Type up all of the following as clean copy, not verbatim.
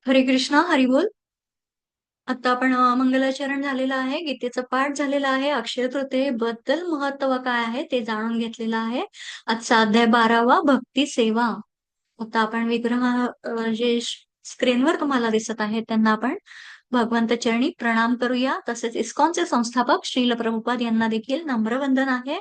हरे कृष्णा हरी बोल. आता आपण मंगलाचरण झालेलं आहे, गीतेचं पाठ झालेलं आहे, अक्षय तृतीयेबद्दल महत्व काय आहे ते जाणून घेतलेलं आहे. आजचा अध्याय 12वा भक्ती सेवा. आता आपण विग्रह जे स्क्रीनवर तुम्हाला दिसत आहे त्यांना आपण भगवंत चरणी प्रणाम करूया. तसेच इस्कॉनचे संस्थापक श्रील प्रभुपाद यांना देखील नम्र वंदन आहे.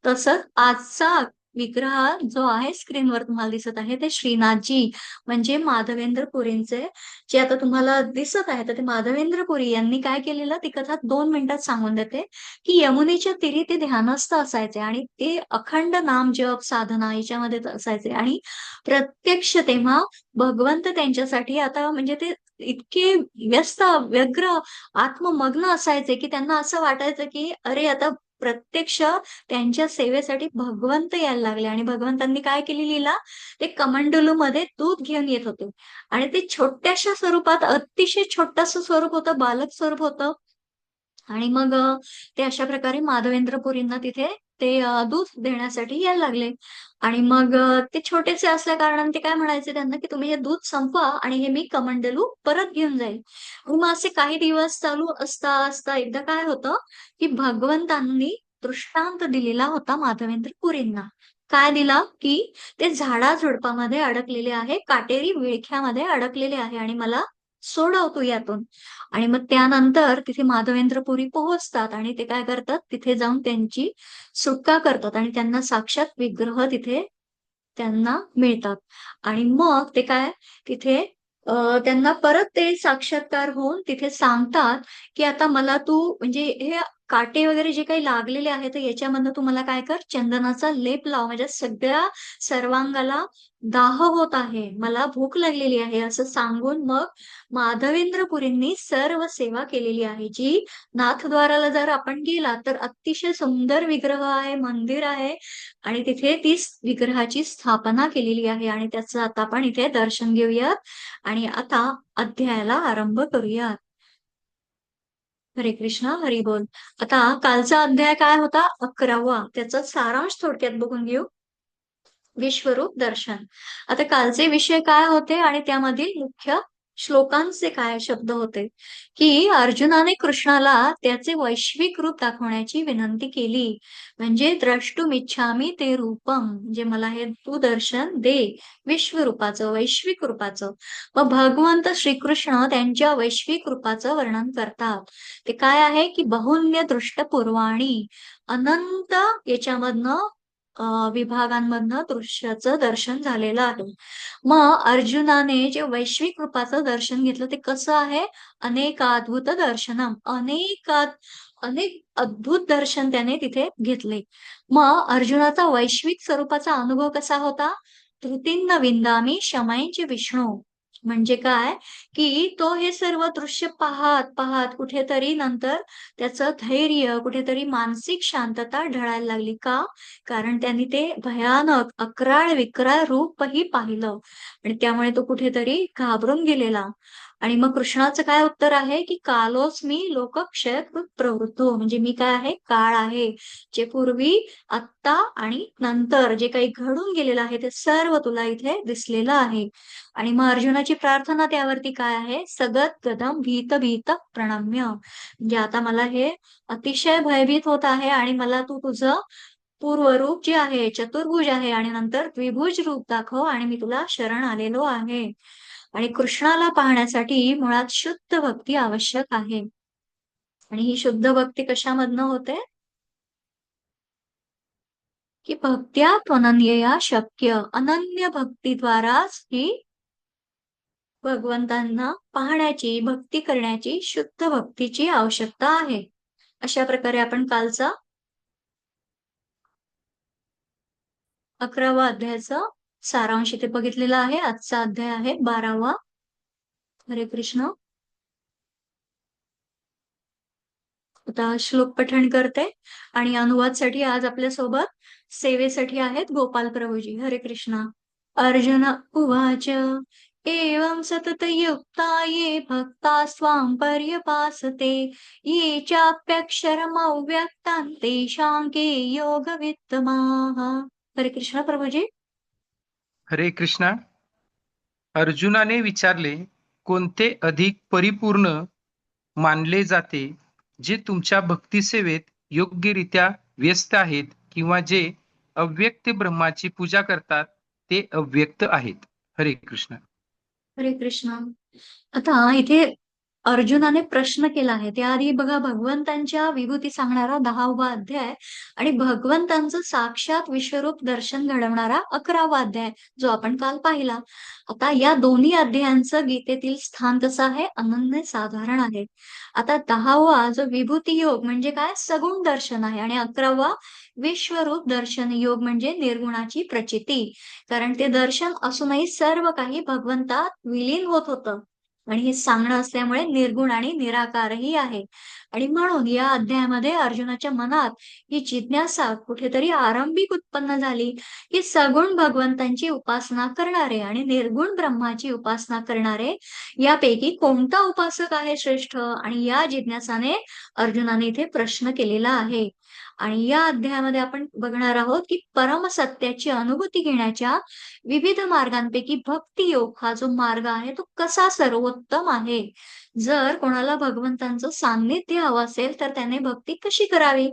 तसंच आजचा विग्रह जो आहे स्क्रीनवर तुम्हाला दिसत आहे ते श्रीनाथजी म्हणजे माधवेंद्र पुरींचे जे आता तुम्हाला दिसत आहे. तर ते माधवेंद्र पुरी यांनी काय केलेलं ती कथा 2 मिनिटात सांगून देते. की यमुनेच्या तीरी ते ध्यानस्थ असायचे आणि ते अखंड नाम जप साधना याच्यामध्ये असायचे आणि प्रत्यक्ष तेव्हा भगवंत त्यांच्यासाठी आता म्हणजे ते इतके व्यस्त व्यग्र आत्ममग्न असायचे की त्यांना असं वाटायचं की अरे आता प्रत्यक्ष त्यांच्या सेवेसाठी भगवंत यायला लागले. आणि भगवंतांनी काय केली लीला, ते कमंडलू मध्ये दूध घेऊन येत होते आणि ते छोट्याशा स्वरूपात अतिशय छोटस स्वरूप होतं, बालक स्वरूप होतं. आणि मग ते अशा प्रकारे माधवेंद्रपुरींना तिथे ते दूध देण्यासाठी यायला लागले. आणि मग ते छोटेसे असल्या कारणाने ते काय म्हणायचे त्यांना की तुम्ही हे दूध संपवा आणि हे मी कमंडलू परत घेऊन जाईल. आणि मग असे काही दिवस चालू असता असता एकदा काय होतं की भगवंतांनी दृष्टांत दिलेला होता माधवेंद्रपुरींना. काय दिला की ते झाडाझुडपामध्ये अडकलेले आहे, काटेरी विळख्यामध्ये अडकलेले आहे आणि मला सोडव तू यातून. आणि मग त्यानंतर तिथे माधवेंद्रपुरी पोहोचतात आणि ते काय करतात तिथे जाऊन त्यांची सुटका करतात आणि त्यांना साक्षात विग्रह तिथे त्यांना मिळतात. आणि मग ते काय तिथे त्यांना परत ते साक्षात्कार होऊन तिथे सांगतात की आता मला तू म्हणजे हे काटे वगैरे जे काही लागलेले आहेत तर याच्यामधनं तू मला काय कर, चंदनाचा लेप लाव, माझ्या सगळ्या सर्वांगाला दाह होत आहे, मला भूक लागलेली आहे असं सांगून मग माधवेंद्रपुरींनी सर्व सेवा केलेली आहे. जी नाथद्वाराला जर आपण गेला तर अतिशय सुंदर विग्रह आहे, मंदिर आहे आणि तिथे ती विग्रहाची स्थापना केलेली आहे आणि त्याचं आता आपण इथे दर्शन घेऊयात आणि आता अध्यायाला आरंभ करूयात. हरे कृष्णा हरी बोल. आता कालचा अध्याय काय होता, 11वा, त्याचा सारांश थोडक्यात बघून घेऊ. विश्वरूप दर्शन. आता कालचे विषय काय होते आणि त्यामधील मुख्य श्लोकांचे काय शब्द होते की अर्जुनाने कृष्णाला त्याचे वैश्विक रूप दाखवण्याची विनंती केली. म्हणजे द्रष्टुमिच्छामी ते रूपम, म्हणजे मला हे तू दर्शन दे विश्वरूपाचं, वैश्विक रूपाचं. मग भगवंत श्रीकृष्ण त्यांच्या वैश्विक रूपाचं वर्णन करतात. ते काय आहे की बहुन्य दृष्ट पूर्वाणी, अनंत याच्यामधनं विभागांमधनं दृश्याचं दर्शन झालेलं आहे. मग अर्जुनाने जे वैश्विक रूपाचं दर्शन घेतलं ते कसं आहे, अनेकाद्भुत दर्शनम, अनेक अद्भुत दर्शन त्याने तिथे घेतले. मग अर्जुनाचा वैश्विक स्वरूपाचा अनुभव कसा होता, तृतीन्न विंदामी शमैंच विष्णू. म्हणजे काय की तो हे सर्व दृश्य पाहत पाहत कुठेतरी नंतर त्याचं धैर्य, कुठेतरी मानसिक शांतता ढळायला लागली. का? कारण त्यांनी ते भयानक अक्राळ विक्राळ रूपही पाहिलं आणि त्यामुळे तो कुठेतरी घाबरून गेलेला. आणि मग कृष्णाचं काय उत्तर आहे की कालोस्मी लोकक्षयकृत प्रवृत्तो, म्हणजे मी काय आहे, काळ आहे, जे पूर्वी आत्ता आणि नंतर जे काही घडून गेलेलं आहे ते सर्व तुला इथे दिसलेलं आहे. आणि मग अर्जुनाची प्रार्थना त्यावरती काय आहे, सगत गदम भीत भीत प्रणम्य, म्हणजे आता मला हे अतिशय भयभीत होत आहे आणि मला तू तुझं पूर्वरूप जे आहे, चतुर्भुज आहे आणि नंतर द्विभुज रूप दाखव आणि मी तुला शरण आलेलो आहे. आणि कृष्णाला पाहण्यासाठी मुळात शुद्ध भक्ती आवश्यक आहे. आणि ही शुद्ध भक्ती कशामधनं होते की भक्त्या त्वनन्यया शक्य, अनन्य भक्तीद्वाराच ही भगवंतांना पाहण्याची, भक्ती करण्याची शुद्ध भक्तीची आवश्यकता आहे. अशा प्रकारे आपण कालचा 11वा अध्यायाचा सारांश इथे बघितलेला आहे. आजचा अध्याय आहे 12वा. हरे कृष्ण. आता श्लोक पठण करते आणि अनुवादसाठी आज आपल्या सोबत सेवेसाठी आहेत गोपाल प्रभूजी. हरे कृष्णा. अर्जुन उवाच एवं सततयुक्ता ये भक्ता स्वां पर्यपासते, ये चाप्यक्षरमव्यक्तान् तेषां के योगवित्तमाः. हरे कृष्णा प्रभूजी. हरे कृष्णा. अर्जुनाने विचारले, कोणते अधिक परिपूर्ण मानले जाते, जे तुमच्या भक्तिसेवेत योग्यरित्या व्यस्त आहेत किंवा जे अव्यक्त ब्रह्माची पूजा करतात ते अव्यक्त आहेत? हरे कृष्ण. हरे कृष्ण. आता इथे अर्जुनाने प्रश्न केला आहे त्याआधी बघा भगवंतांच्या विभूती सांगणारा 10वा अध्याय आणि भगवंतांचं साक्षात विश्वरूप दर्शन घडवणारा 11वा अध्याय जो आपण काल पाहिला. आता या दोन्ही अध्यायांचं गीतेतील स्थान कसं आहे, अनन्य साधारण आहे. आता 10वा जो विभूती योग म्हणजे काय, सगुण दर्शन आहे, आणि 11वा विश्वरूप दर्शन योग म्हणजे निर्गुणाची प्रचिती. कारण ते दर्शन असूनही सर्व काही भगवंतात विलीन होत होतं, आणि हे सांगणं असल्यामुळे निर्गुण आणि निराकारही आहे. आणि म्हणून या अध्यायामध्ये अर्जुनाच्या मनात ही जिज्ञासा कुठेतरी आरंभिक उत्पन्न झाली की सगुण भगवंतांची उपासना करणारे आणि निर्गुण ब्रह्माची उपासना करणारे यापैकी कोणता उपासक आहे श्रेष्ठ, आणि या जिज्ञासाने अर्जुनाने इथे प्रश्न केलेला आहे. आणि या अध्यायामध्ये आपण बघणार आहोत की परमसत्याची अनुभूती घेण्याच्या विविध मार्गांपैकी भक्ती योग हा जो मार्ग आहे तो कसा सर्वोत्तम आहे. जर कोणाला भगवंतांचं सान्निध्य हवं असेल तर त्याने भक्ती कशी करावी.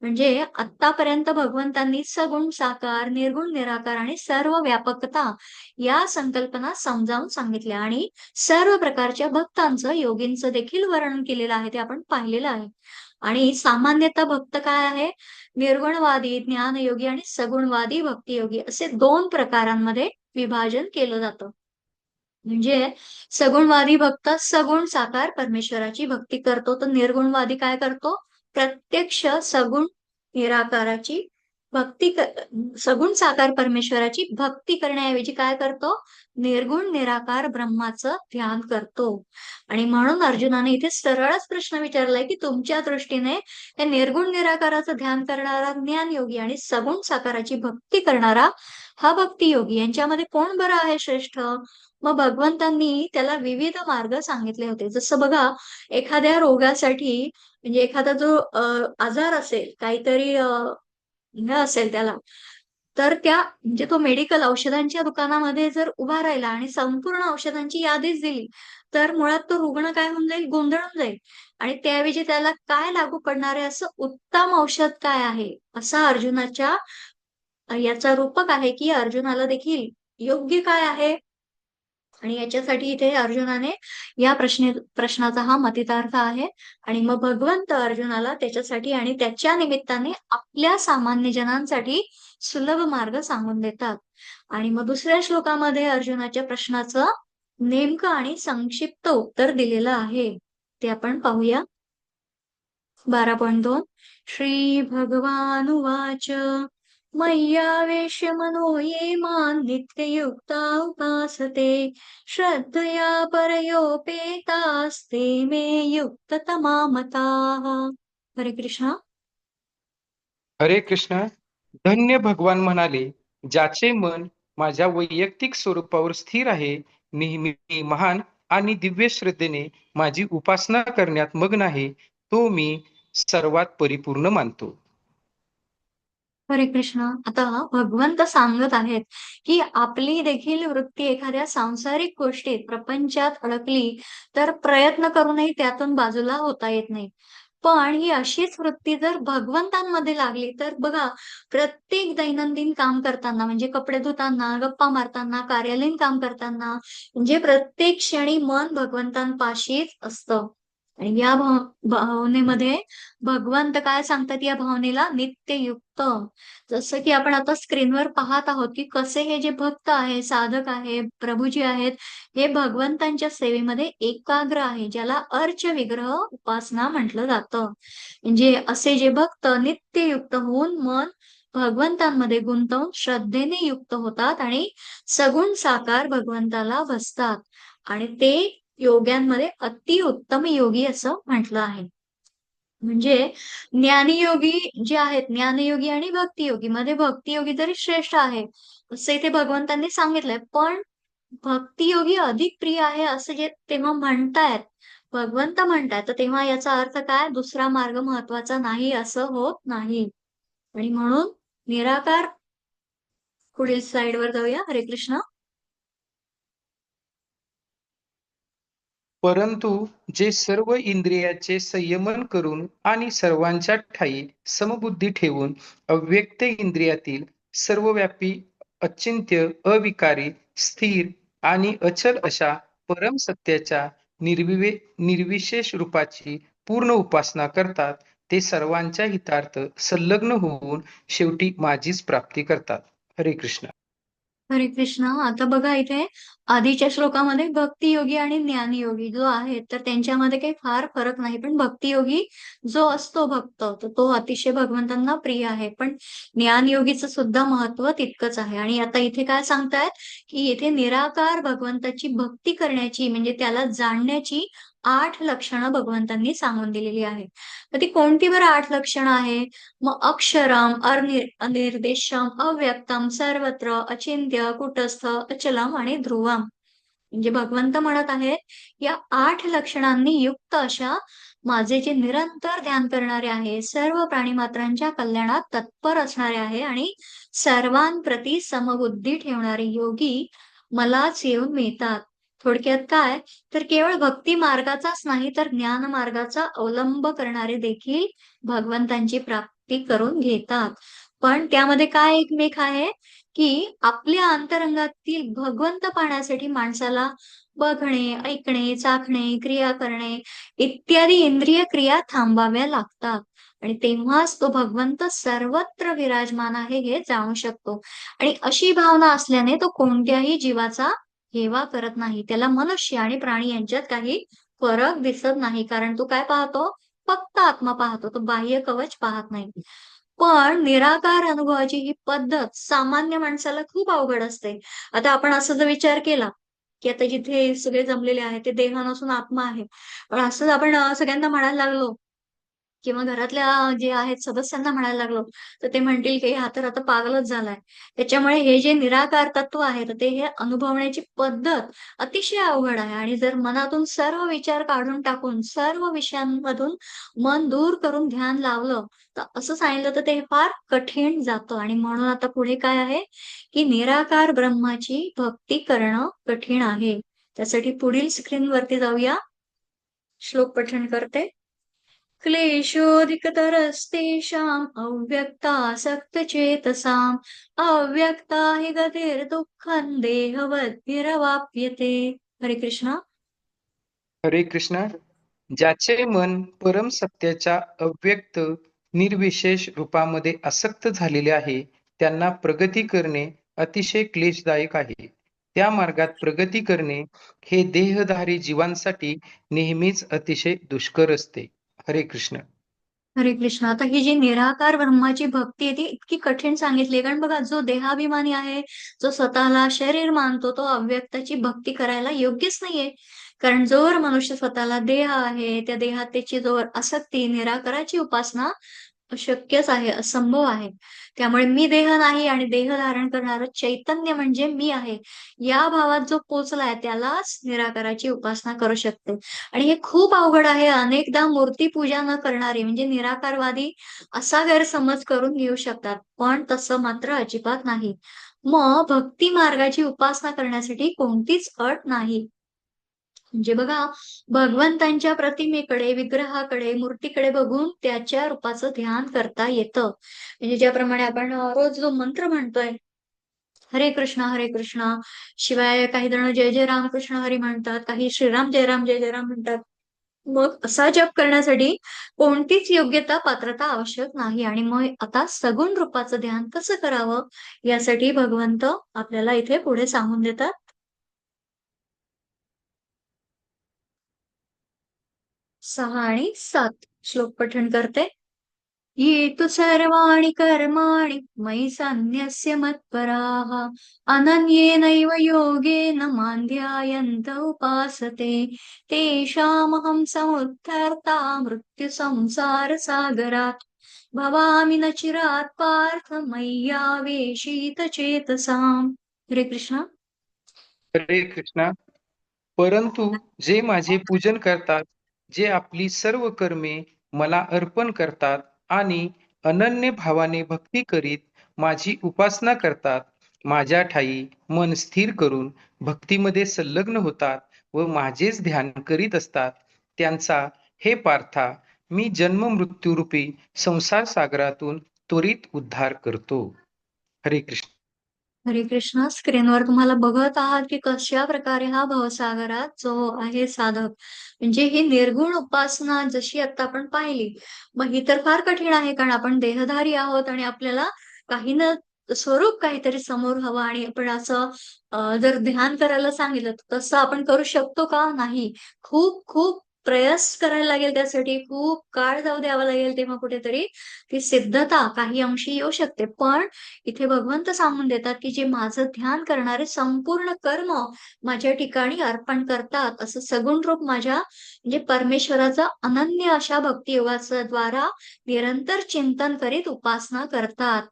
म्हणजे आतापर्यंत भगवंतांनी सगुण साकार, निर्गुण निराकार आणि सर्व व्यापकता या संकल्पना समजावून सांगितल्या, आणि सर्व प्रकारच्या भक्तांचं, योगींचं देखील वर्णन केलेलं आहे, ते आपण पाहिलेलं आहे. आणि सामान्यतः भक्त काय आहे, निर्गुणवादी, ज्ञानयोगी आणि सगुणवादी भक्तियोगी असे दोन प्रकारांमध्ये विभाजन केलं जातं. म्हणजे सगुणवादी भक्त सगुण साकार परमेश्वराची भक्ती करतो, तर निर्गुणवादी काय करतो, प्रत्यक्ष सगुण निराकाराची सगुण साकार परमेश्वराची भक्ती करण्याऐवजी काय करतो, निर्गुण निराकार ब्रह्माचं ध्यान करतो. आणि म्हणून अर्जुनाने इथे सरळच प्रश्न विचारलाय की तुमच्या दृष्टीने हे निर्गुण निराकाराचं ध्यान करणारा ज्ञानयोगी आणि सगुण साकाराची भक्ती करणारा हा भक्तियोगी यांच्यामध्ये कोण बरं आहे श्रेष्ठ. मग भगवंतांनी त्याला विविध मार्ग सांगितले होते. जसं बघा, एखाद्या रोगासाठी, म्हणजे एखादा जो आजार असेल, काहीतरी हे असेल त्याला, तर त्या म्हणजे तो मेडिकल औषधांच्या दुकानामध्ये जर उभा राहिला आणि संपूर्ण औषधांची यादीच दिली, तर मुळात तो रुग्ण काय होऊन जाईल, गोंधळून जाईल. आणि त्याऐवजी त्याला काय लागू पडणार आहे, असं उत्तम औषध काय आहे, असा अर्जुनाच्या याचा रूपक आहे की अर्जुनाला देखील योग्य काय आहे. आणि याच्यासाठी इथे अर्जुनाने या प्रश्नाचा हा मतितार्थ आहे. आणि मग भगवंत अर्जुनाला त्याच्यासाठी आणि त्याच्या निमित्ताने आपल्या सामान्य जनांसाठी सुलभ मार्ग सांगून देतात. आणि मग दुसऱ्या श्लोकामध्ये अर्जुनाच्या प्रश्नाचं नेमकं आणि संक्षिप्त उत्तर दिलेलं आहे, ते आपण पाहूया. 12.2 श्री भगवानुवाच मय्यावेश्य मनो ये मां नित्ययुक्ता उपासते श्रद्धया परयोपेतास्ते मे युक्ततमा मताः. हरे कृष्ण. हरे कृष्ण. धन्य भगवान म्हणाले, ज्याचे मन माझ्या वैयक्तिक स्वरूपावर स्थिर आहे, नेहमी महान आणि दिव्य श्रद्धेने माझी उपासना करण्यात मग्न आहे, तो मी सर्वात परिपूर्ण मानतो. हरे कृष्ण. आता भगवंत सांगत आहेत की आपली देखील वृत्ती एखाद्या सांसारिक गोष्टीत, प्रपंचात अडकली तर प्रयत्न करूनही त्यातून बाजूला होता येत नाही. पण ही अशीच वृत्ती जर भगवंतांमध्ये लागली तर बघा, प्रत्येक दैनंदिन काम करताना, म्हणजे कपडे धुताना, गप्पा मारताना, कार्यालयीन काम करताना, म्हणजे प्रत्येक क्षणी मन भगवंतांपाशीच असतं. आणि या भावनेमध्ये भगवंत काय सांगतात, या भावनेला नित्ययुक्त. जसं की आपण आता स्क्रीनवर पाहत आहोत की कसे हे जे भक्त आहे, साधक आहे, प्रभूजी आहेत, हे भगवंतांच्या सेवेमध्ये एकाग्र आहे, ज्याला अर्च विग्रह उपासना म्हटलं जातं. म्हणजे असे जे भक्त नित्ययुक्त होऊन मन भगवंतांमध्ये गुंतवून श्रद्धेने युक्त होतात आणि सगुण साकार भगवंताला भजतात, आणि ते योग्यांमध्ये अतिउत्तम योगी असं म्हटलं आहे. म्हणजे ज्ञानयोगी जे आहेत, ज्ञानयोगी आणि भक्तियोगी मध्ये भक्तियोगी तरी श्रेष्ठ आहे असं इथे भगवंतांनी सांगितलंय, पण भक्तियोगी अधिक प्रिय आहे असं जे तेव्हा म्हणतायत, भगवंत म्हणतायत, तर तेव्हा याचा अर्थ काय, दुसरा मार्ग महत्वाचा नाही असं होत नाही. आणि म्हणून निराकार पुढील स्लाइडवर जाऊया. हरे कृष्ण. परंतु जे सर्व इंद्रियाचे संयमन करून आणि सर्वांच्या ठायी समबुद्धी ठेवून अव्यक्त इंद्रियातील सर्वव्यापी, अचिंत्य, अविकारी, स्थिर आणि अचल अशा परम सत्याच्या निर्विशेष रूपाची पूर्ण उपासना करतात, ते सर्वांच्या हितार्थ संलग्न होऊन शेवटी माझीच प्राप्ती करतात. हरे कृष्ण. हरे कृष्ण. आता बघा इथे आधीच्या श्लोकामध्ये भक्तियोगी आणि ज्ञानयोगी जो आहे तर त्यांच्यामध्ये काही फार फरक नाही, पण भक्तियोगी जो असतो भक्त तर तो अतिशय भगवंतांना प्रिय आहे, पण ज्ञानयोगीचं सुद्धा महत्व तितकंच आहे. आणि आता इथे काय सांगतायत की इथे निराकार भगवंताची भक्ती करण्याची म्हणजे त्याला जाणण्याची 8 लक्षणं भगवंतांनी सांगून दिलेली आहे. तर ती कोणती बरं 8 लक्षणं आहे? मग अक्षरम, अनिर्देशम, अव्यक्तम, सर्वत्र, अचिंत्य, कुटस्थ, अचलम आणि ध्रुवम. म्हणजे भगवंत म्हणत आहेत या 8 लक्षणांनी युक्त अशा माझे जे निरंतर ध्यान करणारे आहे, सर्व प्राणीमात्रांच्या कल्याणात तत्पर असणारे आहे आणि सर्वांप्रती समबुद्धी ठेवणारे योगी मलाच येऊन मिळतात. थोडक्यात काय, तर केवळ भक्ती मार्गाचाच नाही तर ज्ञान मार्गाचा अवलंब करणारे देखील भगवंतांची प्राप्ती करून घेतात. पण त्यामध्ये काय एकमेक आहे की आपल्या अंतरंगातील भगवंत पाहण्यासाठी माणसाला बघणे, ऐकणे, चाखणे, क्रिया करणे इत्यादी इंद्रिय क्रिया थांबाव्या लागतात आणि तेव्हाच तो भगवंत सर्वत्र विराजमान आहे हे जाणू शकतो. आणि अशी भावना असल्याने तो कोणत्याही जीवाचा हेवा करत नाही. त्याला मनुष्य आणि प्राणी यांच्यात काही फरक दिसत नाही, कारण तो काय पाहतो? फक्त आत्मा पाहतो, तो बाह्य कवच पाहत नाही. पण निराकार अनुभवाची ही पद्धत सामान्य माणसाला खूप अवघड असते. आता आपण असा जर विचार केला की आता जिथे सगळे जमलेले आहेत ते देह नसून आत्मा आहे, पण असंच आपण सगळ्यांना म्हणायला लागलो किंवा घरातल्या जे आहेत सदस्यांना म्हणायला लागलो तर ते म्हणतील की हा तर आता पागलच झालाय. त्याच्यामुळे हे जे निराकार तत्व आहे तर ते हे अनुभवण्याची पद्धत अतिशय अवघड आहे. आणि जर मनातून सर्व विचार काढून टाकून सर्व विषयांमधून मन दूर करून ध्यान लावलं तर असं सांगितलं तर ते फार कठीण जातं. आणि म्हणून आता पुढे काय आहे की निराकार ब्रह्माची भक्ती करणं कठीण आहे. त्यासाठी पुढील स्क्रीनवरती जाऊया. श्लोक पठण करते. क्लेशोऽधिकतरस्तेषाम् अव्यक्तासक्तचेतसाम् अव्यक्ता हि गतिर्दुःखम् देहवद्भिरवाप्यते. हरे कृष्ण. हरे कृष्ण. ज्याचे मन परम सत्याच्या अव्यक्त निर्विशेष रूपामध्ये आसक्त झालेले आहे, त्यांना प्रगती करणे अतिशय क्लेशदायक आहे. त्या मार्गात प्रगती करणे हे देहधारी जीवांसाठी नेहमीच अतिशय दुष्कर असते. हरे कृष्ण. हरे कृष्ण. आता ही जी निराकार ब्रह्माची भक्ती आहे ती इतकी कठीण सांगितली, कारण बघा जो देहाभिमानी आहे, जो स्वतःला शरीर मानतो तो अव्यक्ताची भक्ती करायला योग्यच नाहीये. कारण जोवर मनुष्य स्वतःला देह आहे त्या देहात त्याची जोवर आसक्ती, निराकाराची उपासना अशक्यच आहे, असंभव आहे. त्यामुळे मी देह नाही आणि देह धारण करणारं चैतन्य म्हणजे मी आहे या भावात जो पोचलाय त्यालाच निराकाराची उपासना करू शकते. आणि हे खूप अवघड आहे. अनेकदा मूर्ती पूजा न करणारे म्हणजे निराकारवादी असा गैरसमज करून घेऊ शकतात, पण तसं मात्र अजिबात नाही. मग भक्ती मार्गाची उपासना करण्यासाठी कोणतीच अट नाही. म्हणजे बघा, भगवंतांच्या प्रतिमेकडे, विग्रहाकडे, मूर्तीकडे बघून त्याच्या रूपाचं ध्यान करता येतं. म्हणजे ज्याप्रमाणे आपण रोज जो मंत्र म्हणतोय, हरे कृष्ण हरे कृष्ण, शिवाय काही जण जय जय रामकृष्ण हरी म्हणतात, काही श्रीराम जय राम जय जय राम म्हणतात. मग असा जप करण्यासाठी कोणतीच योग्यता, पात्रता आवश्यक नाही. आणि मग आता सगुण रूपाचं ध्यान कसं करावं यासाठी भगवंत आपल्याला इथे पुढे सांगून देतात. 6 आणि 7 श्लोक पठण करते. ये तु सर्वाणि कर्माणि मयि सन्न्यस्य मत्पराः अनन्येनैव योगेन मां ध्यायन्त उपासते तेषामहं समुद्धर्ता मृत्युसंसारसागरात् भवामि न चिरात् पार्थ मय्यावेशितचेतसाम्. हरे कृष्ण. हरे कृष्ण. परंतु जे माझे पूजन करतात, जे आपली सर्व कर्मे मला अर्पण करतात आणि अनन्य भावाने भक्ती करीत माझी उपासना करतात, माझ्या ठायी मन स्थिर करून भक्तीमध्ये संलग्न होतात व माझेच ध्यान करीत असतात, त्यांचा हे पार्था मी जन्म मृत्यूरूपी संसार सागरातून त्वरित उद्धार करतो. हरे कृष्ण. हरे कृष्ण. स्क्रीनवर तुम्हाला बघत आहात की कशा प्रकारे हा भवसागरात जो आहे साधक, म्हणजे ही निर्गुण उपासना जशी आता आपण पाहिली, मग ही तर फार कठीण आहे, कारण आपण देहधारी आहोत आणि आपल्याला काही न स्वरूप काहीतरी समोर हवं, आणि आपण असं जर ध्यान करायला सांगितलं तर तसं आपण करू शकतो का? नाही. खूप खूप प्रयास करायला लागेल, त्यासाठी खूप काळ जाऊ द्यावा लागेल, तेव्हा कुठेतरी ती सिद्धता काही अंशी येऊ शकते. पण इथे भगवंत सांगून देतात की जे माझं ध्यान करणारे संपूर्ण कर्म माझ्या ठिकाणी अर्पण करतात, असं सगुण रूप माझ्या म्हणजे परमेश्वराचं अनन्य अशा भक्तियोगाच्या द्वारा निरंतर चिंतन करीत उपासना करतात.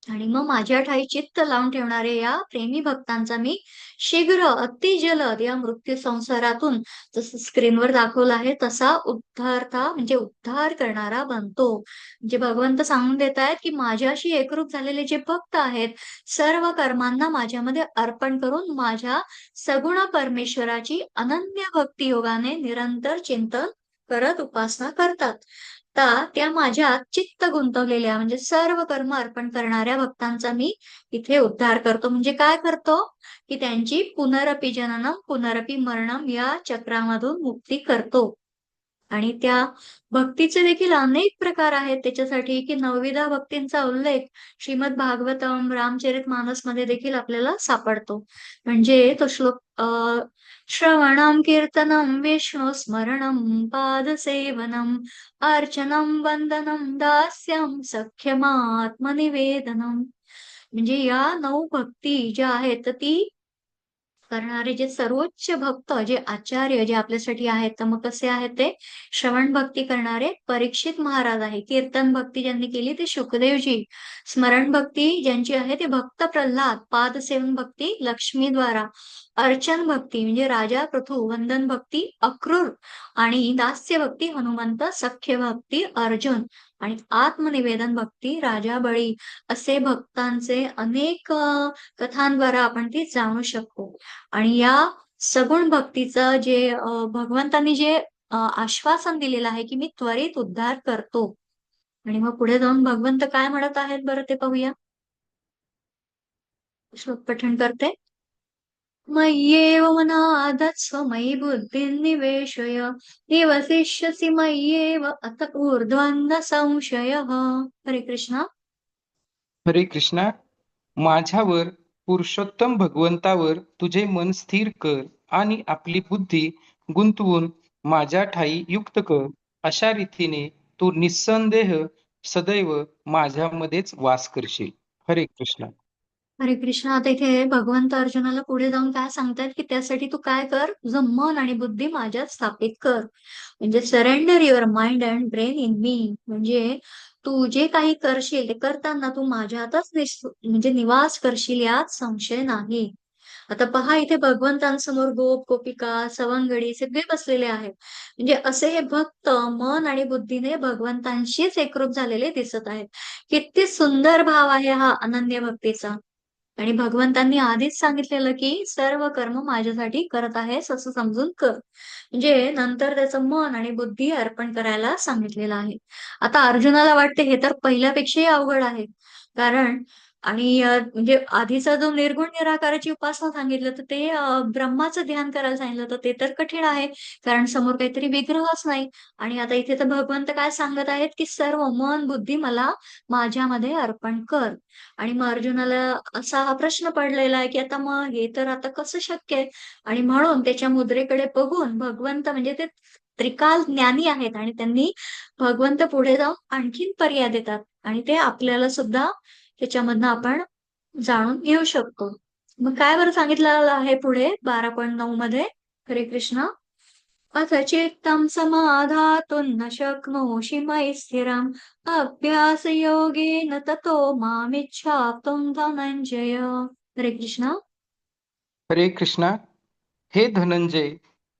आणि मग माझ्या ठाई चित्त लावून ठेवणारे या प्रेमी भक्तांचा मी शीघ्र अतिजलद या मृत्यू संसारातून, जसं स्क्रीनवर दाखवलं आहे तसा उद्धारता म्हणजे उद्धार करणारा बनतो. म्हणजे भगवंत सांगून देत आहेत की माझ्याशी एकरूप झालेले जे भक्त आहेत, सर्व कर्मांना माझ्यामध्ये अर्पण करून माझ्या सगुण परमेश्वराची अनन्य भक्ती योगाने निरंतर चिंतन करत उपासना करतात. त्या माझ्या चित्त गुंतवलेल्या म्हणजे सर्व कर्म अर्पण करणाऱ्या भक्तांचा मी इथे उद्धार करतो. म्हणजे काय करतो की त्यांची पुनरपि जननम पुनरपि मरणम या चक्रामधून मुक्ती करतो. आणि त्या भक्तीचे देखील अनेक प्रकार आहेत त्याच्यासाठी, की नवविधा भक्तींचा उल्लेख श्रीमद भागवतम रामचरितमानस मध्ये देखील आपल्याला सापडतो. म्हणजे तो श्लोक श्रवणम कीर्तनम विष्णू स्मरणम पादसेवनम अर्चनम वंदनम दास्यम सख्यमात्मनिवेदनम. म्हणजे या 9 भक्ती ज्या आहेत तर ती करणारे जे सर्वोच्च भक्त, जे आचार्य जे आपल्यासाठी आहेत, तर मग कसे आहेत ते? श्रवण भक्ती करणारे परीक्षित महाराज आहे. कीर्तन भक्ती ज्यांनी केली ते शुकदेवजी. स्मरण भक्ती ज्यांची आहे ते भक्त प्रल्हाद. पादसेवन भक्ती लक्ष्मीद्वारा. अर्चन भक्ती म्हणजे राजा पृथू. वंदन भक्ती अक्रूर. आणि दास्य भक्ती हनुमंत. सख्य भक्ती अर्जुन. आणि आत्मनिवेदन भक्ती राजा बळी. असे भक्तांचे अनेक कथांद्वारा आपण ती जाणू शकतो. आणि या सगुण भक्तीचं जे भगवंतांनी जे आश्वासन दिलेलं आहे की मी त्वरित उद्धार करतो. आणि मग पुढे जाऊन भगवंत काय म्हणत आहेत बरं ते पाहूया. श्लोक पठण करते. मय्येव मनाधत्स्व मयि बुद्धिं निवेशय निवसिष्यसि मय्येव अत ऊर्ध्वं संशयः. हरे कृष्णा. हरे कृष्णा. माझ्यावर पुरुषोत्तम भगवंतावर तुझे मन स्थिर कर आणि आपली बुद्धी गुंतवून माझ्या ठायी युक्त कर. अशा रीतीने तू निस्संदेह सदैव माझ्यामध्येच वास करशील. हरे कृष्ण. हरे कृष्ण. आता इथे भगवंत अर्जुनाला पुढे जाऊन काय सांगतायत की त्यासाठी तू काय कर, तुझं मन आणि बुद्धी माझ्यात स्थापित कर. म्हणजे surrender your mind and brain in me. म्हणजे तू जे काही करशील ते करताना तू माझ्यातच म्हणजे निवास करशील, यात संशय नाही. आता पहा इथे भगवंतांसमोर गोप गोपिका सवंगडी सगळे बसलेले आहेत. म्हणजे असे हे भक्त मन आणि बुद्धीने भगवंतांशीच एकरूप झालेले दिसत आहेत. किती सुंदर भाव आहे हा अनन्य भक्तीचा. आणि भगवंतांनी आधीच सांगितलेलं की सर्व कर्म माझ्यासाठी करत आहेस असं समजून कर. म्हणजे नंतर त्याचं मन आणि बुद्धी अर्पण करायला सांगितलेलं आहे. आता अर्जुनाला वाटते हे तर पहिल्यापेक्षाही अवघड आहे. कारण आणि म्हणजे आधीचा जो निर्गुण निराकाराची उपासना सांगितलं तर ते ब्रह्माचं ध्यान करायला सांगितलं तर ते तर कठीण आहे, कारण समोर काहीतरी विग्रहच नाही. आणि आता इथे तर भगवंत काय सांगत आहेत की सर्व मन बुद्धी मला माझ्यामध्ये अर्पण कर. आणि मग अर्जुनाला असा हा प्रश्न पडलेला आहे की आता मग हे तर आता कसं शक्य आहे. आणि म्हणून त्याच्या मुद्रेकडे बघून भगवंत म्हणजे ते त्रिकाल ज्ञानी आहेत आणि त्यांनी भगवंत पुढे जाऊन आणखीन पर्याय देतात, आणि ते आपल्याला सुद्धा त्याच्यामधनं आपण जाणून घेऊ शकतो. मग काय बरं सांगितलं आहे पुढे 12.9 मध्ये. हरे कृष्ण. अथ चित्तं समाधातुं न शक्नोषि मयि स्थिरम् अभ्यासयोगेन ततो मामिच्छाप्तुं धनञ्जय. हरे कृष्ण. हरे कृष्णा. हे धनंजय,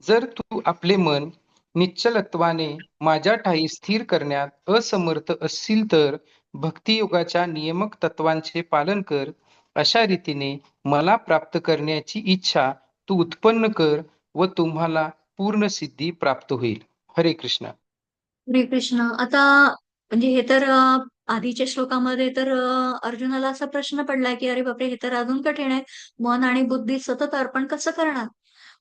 जर तू आपले मन निश्चलत्वाने माझ्या ठायी स्थिर करण्यात असमर्थ असशील तर भक्तियोगाच्या नियमक तत्वांचे पालन कर अशा रीतीने मला प्राप्त करण्याची इच्छा तू उत्पन्न कर व तुम्हाला पूर्ण सिद्धी प्राप्त होईल. हरे कृष्ण. हरे कृष्ण. आता म्हणजे हे तर आधीच्या श्लोकामध्ये तर अर्जुनाला असा प्रश्न पडलाय की अरे बापरे, हे तर अजून कठीण आहे. मन आणि बुद्धी सतत अर्पण कसं करणार?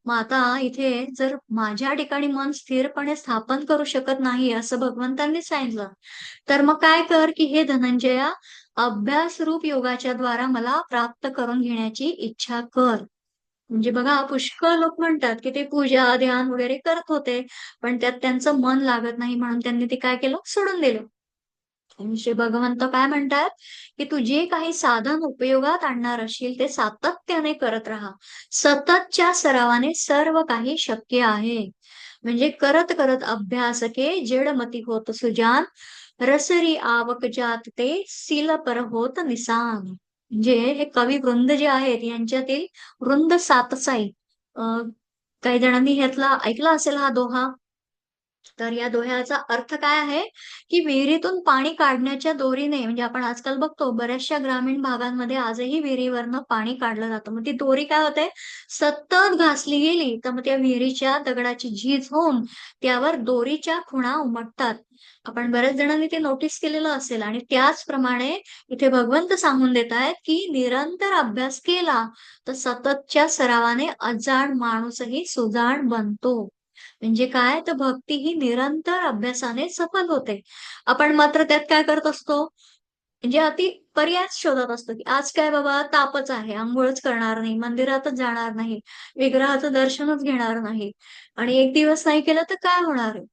मग आता इथे जर माझ्या ठिकाणी मन स्थिरपणे स्थापन करू शकत नाही असं भगवंतांनी सांगितलं, तर मग काय कर की हे धनंजया, अभ्यास रूप योगाच्या द्वारा मला प्राप्त करून घेण्याची इच्छा कर. म्हणजे बघा, पुष्कळ लोक म्हणतात की ते पूजा ध्यान वगैरे करत होते, पण त्यात त्यांचं मन लागत नाही, म्हणून त्यांनी ते काय केलं, सोडून दिलं. आणि श्री भगवंत काय म्हणतात की तू जे काही साधन उपयोगात आणणार असशील ते सातत्याने करत राहा. सततच्या सरावाने सर्व काही शक्य आहे. म्हणजे करत करत अभ्यास के जडमती होत सुजान, रसरी आवक जात ते सील पर होत निसान. म्हणजे हे कवी वृंद जे आहेत यांच्यातील वृंद सातसाई. अं, काही जणांनी ह्यातला ऐकला असेल हा दोहा. तर या दोह्याचा अर्थ काय आहे की विहिरीतून पाणी काढण्याच्या दोरीने, म्हणजे आपण आजकाल बघतो बऱ्याचशा ग्रामीण भागांमध्ये आजही विहिरीवरनं पाणी काढलं जातं, मग ती दोरी काय होते, सतत घासली गेली तर मग त्या विहिरीच्या दगडाची झीज होऊन त्यावर दोरीच्या खुणा उमटतात. आपण बऱ्याच जणांनी ते नोटीस केलेलं असेल. आणि त्याचप्रमाणे इथे भगवंत सांगून देत आहेत की निरंतर अभ्यास केला तर सततच्या सरावाने अजाण माणूसही सुजाण बनतो. म्हणजे काय, तर भक्ती ही निरंतर अभ्यासाने सफल होते. आपण मात्र त्यात काय करत असतो, म्हणजे अति पर्याय शोधत असतो की आज काय बाबा तापच आहे, आंघोळच करणार नाही, मंदिरातच जाणार नाही, विग्रहाचं दर्शनच घेणार नाही, आणि एक दिवस नाही केलं तर काय होणार आहे.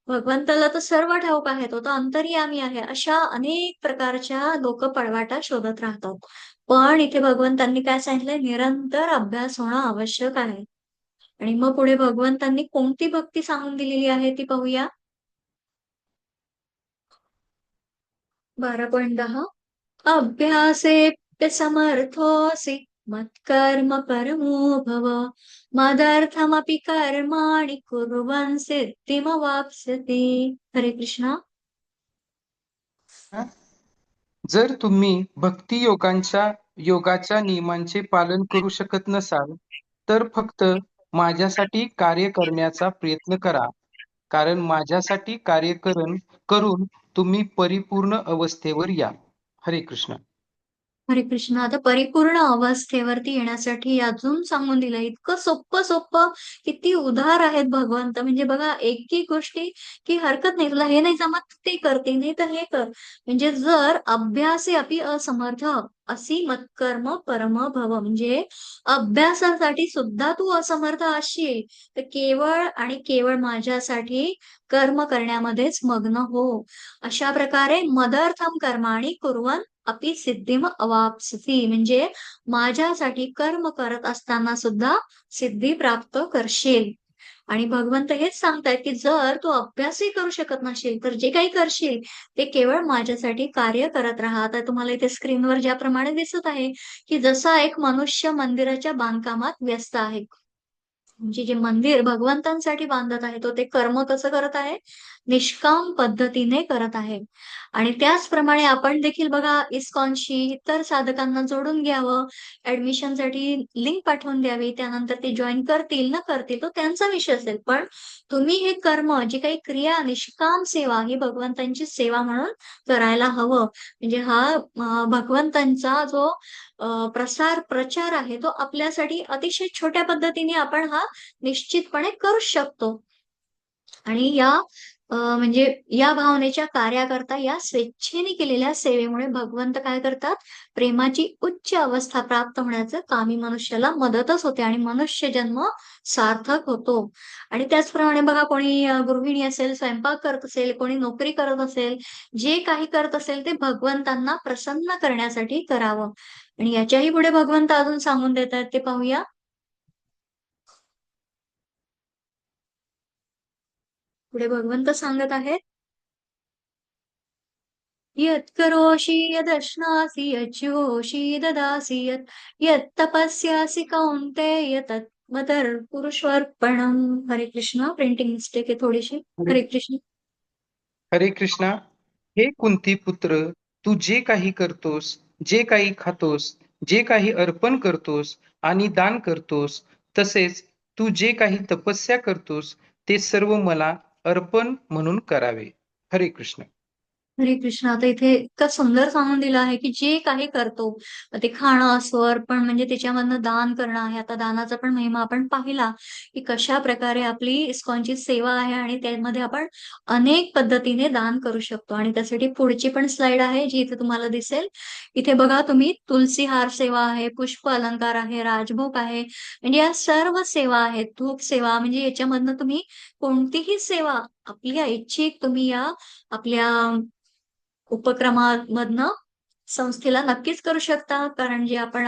भगवंताला तर सर्व ठाऊक आहे, तो तर अंतर्यामी आहे. अशा अनेक प्रकारच्या लोक पळवाटा शोधत राहतात. पण इथे भगवंतांनी काय सांगितलंय, निरंतर अभ्यास होणं आवश्यक आहे. आणि मग पुढे भगवंतांनी कोणती भक्ती सांगून दिलेली आहे ती पाहूया. 12.10. अभ्यासेप्य समर्थोऽसि मत्कर्म परमो भव, मदर्थमपि कर्माणि कुर्वन् सिद्धिमवाप्स्यति. हरे कृष्णा. जर तुम्ही भक्ती योगाच्या नियमांचे पालन करू शकत नसाल, तर फक्त माझ्यासाठी कार्य करण्याचा प्रयत्न करा. कारण माझ्यासाठी करून तुम्ही परिपूर्ण अवस्थेवर या. हरे कृष्ण. हरे कृष्ण. आता परिपूर्ण अवस्थेवरती येण्यासाठी अजून सांगून दिलं, इतकं सोप्पं सोप्पं, किती उदार आहेत भगवंत. म्हणजे बघा, एक एक गोष्टी की हरकत नाही, तुला हे नाही जमत ते करते, नाही तर हे कर. म्हणजे जर अभ्यासे अपि असमर्थ असी मत्कर्म परम भव, म्हणजे अभ्यासासाठी सुद्धा तू असमर्थ असशील तर केवळ आणि केवळ माझ्यासाठी कर्म करण्यामध्येच मग्न हो. अशा प्रकारे मदर्थम कर्माणि कुर्वन् अपि सिद्धिम अवाप्स्यति, म्हणजे माझ्यासाठी कर्म करत असताना सुद्धा सिद्धी प्राप्त करशील. आणि भगवंत हेच सांगतायत की जर तू अभ्यासही करू शकत नसेल तर जे काही करशील ते केवळ माझ्यासाठी कार्य करत राहा. आता तुम्हाला इथे स्क्रीनवर ज्याप्रमाणे दिसत आहे की जसा एक मनुष्य मंदिराच्या बांधकामात व्यस्त आहे, म्हणजे जे मंदिर भगवंतांसाठी बांधत आहे तो ते कर्म कसं करत आहे, निष्काम पद्धतीने करत आहे. आणि त्याचप्रमाणे आपण देखील बघा, इस्कॉनशी इतर साधकांना जोडून घ्यावं, ऍडमिशनसाठी लिंक पाठवून द्यावी, त्यानंतर ते जॉईन करतील न करतील तो त्यांचा विषय असेल, पण तुम्ही हे कर्म, जी काही क्रिया, निष्काम सेवा ही भगवंतांची सेवा म्हणून करायला हवं. म्हणजे हा भगवंतांचा जो प्रसार प्रचार आहे तो आपल्यासाठी अतिशय छोट्या पद्धतीने आपण हा निश्चितपणे करू शकतो. आणि या म्हणजे या भावनेच्या कार्याकरता या स्वेच्छेने केलेल्या सेवेमुळे भगवंत काय करतात, प्रेमाची उच्च अवस्था प्राप्त होण्याचं कामी मनुष्याला मदतच होते आणि मनुष्य जन्म सार्थक होतो. आणि त्याचप्रमाणे बघा, कोणी गृहिणी असेल, स्वयंपाक करत असेल, कोणी नोकरी करत असेल, जे काही करत असेल ते भगवंतांना प्रसन्न करण्यासाठी करावं. आणि याच्याही पुढे भगवंत अजून सांगून देतात, ते पाहूया. पुढे भगवंत सांगत आहेत, यत्करोषि यदश्नासि यज्जोषि ददासि यत्तपस्यासि कौन्तेय तत् पुरुषार्पणम. हरे कृष्ण. प्रिंटिंग मिस्टेक आहे थोडीशी. हरे हरे कृष्ण. हरे कृष्णा. हे कुंती पुत्र, तू जे काही करतोस, जे काही खातोस जे काही अर्पण करतोस आणि दान करतोस, तसेच तू जे काही तपस्या करतोस, ते सर्व मला अर्पण म्हणून करावे. हरे कृष्ण. हरे कृष्ण. आता इथे इतकं सुंदर सांगून दिलं आहे की जे काही करतो ते खाणं असो, अर्पण म्हणजे त्याच्यामधनं दान करणं आहे. आता दानाचा पण महिमा आपण पाहिला की कशा प्रकारे आपली इस्कॉनची सेवा आहे आणि त्यामध्ये आपण अनेक पद्धतीने दान करू शकतो. आणि त्यासाठी पुढची पण स्लाइड आहे जी इथे तुम्हाला दिसेल. इथे बघा तुम्ही, तुलसी हार सेवा आहे, पुष्प अलंकार आहे, राजभोग आहे, म्हणजे या सर्व सेवा आहेत. धूप सेवा म्हणजे याच्यामधनं तुम्ही कोणतीही सेवा आपल्या इच्छिक तुम्ही या आपल्या उपक्रमामधनं संस्थेला नक्कीच करू शकता. कारण जे आपण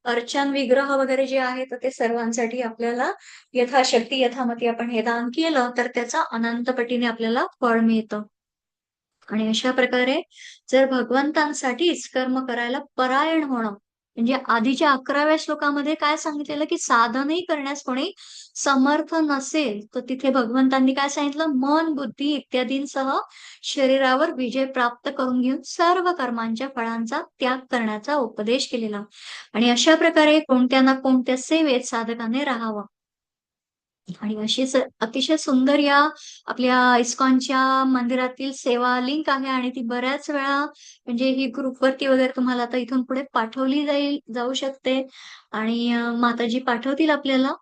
अर्चन विग्रह वगैरे जे आहेत तर ते सर्वांसाठी आपल्याला यथाशक्ती यथामती आपण हे दान केलं तर त्याचा अनंत पटीने आपल्याला फळ मिळतं. आणि अशा प्रकारे जर भगवंतांसाठीच कर्म करायला परायण होणं, म्हणजे आधीच्या 11व्या श्लोकामध्ये काय सांगितलेलं की साधनही करण्यास कोणी समर्थ नसेल तर तिथे भगवंतांनी काय सांगितलं, मन बुद्धी इत्यादींसह शरीरावर विजय प्राप्त करून घेऊन सर्व कर्मांच्या फळांचा त्याग करण्याचा उपदेश केलेला. आणि अशा प्रकारे कोणत्या ना कोणत्या सेवेत साधकाने राहावं. आणि अशीच अतिशय सुंदर या आपल्या इस्कॉनच्या मंदिरातील सेवा लिंक आहे आणि ती बऱ्याच वेळा म्हणजे ही ग्रुपवरती वगैरे तुम्हाला आता इथून पुढे पाठवली जाऊ शकते. आणि माताजी पाठवतील आपल्याला.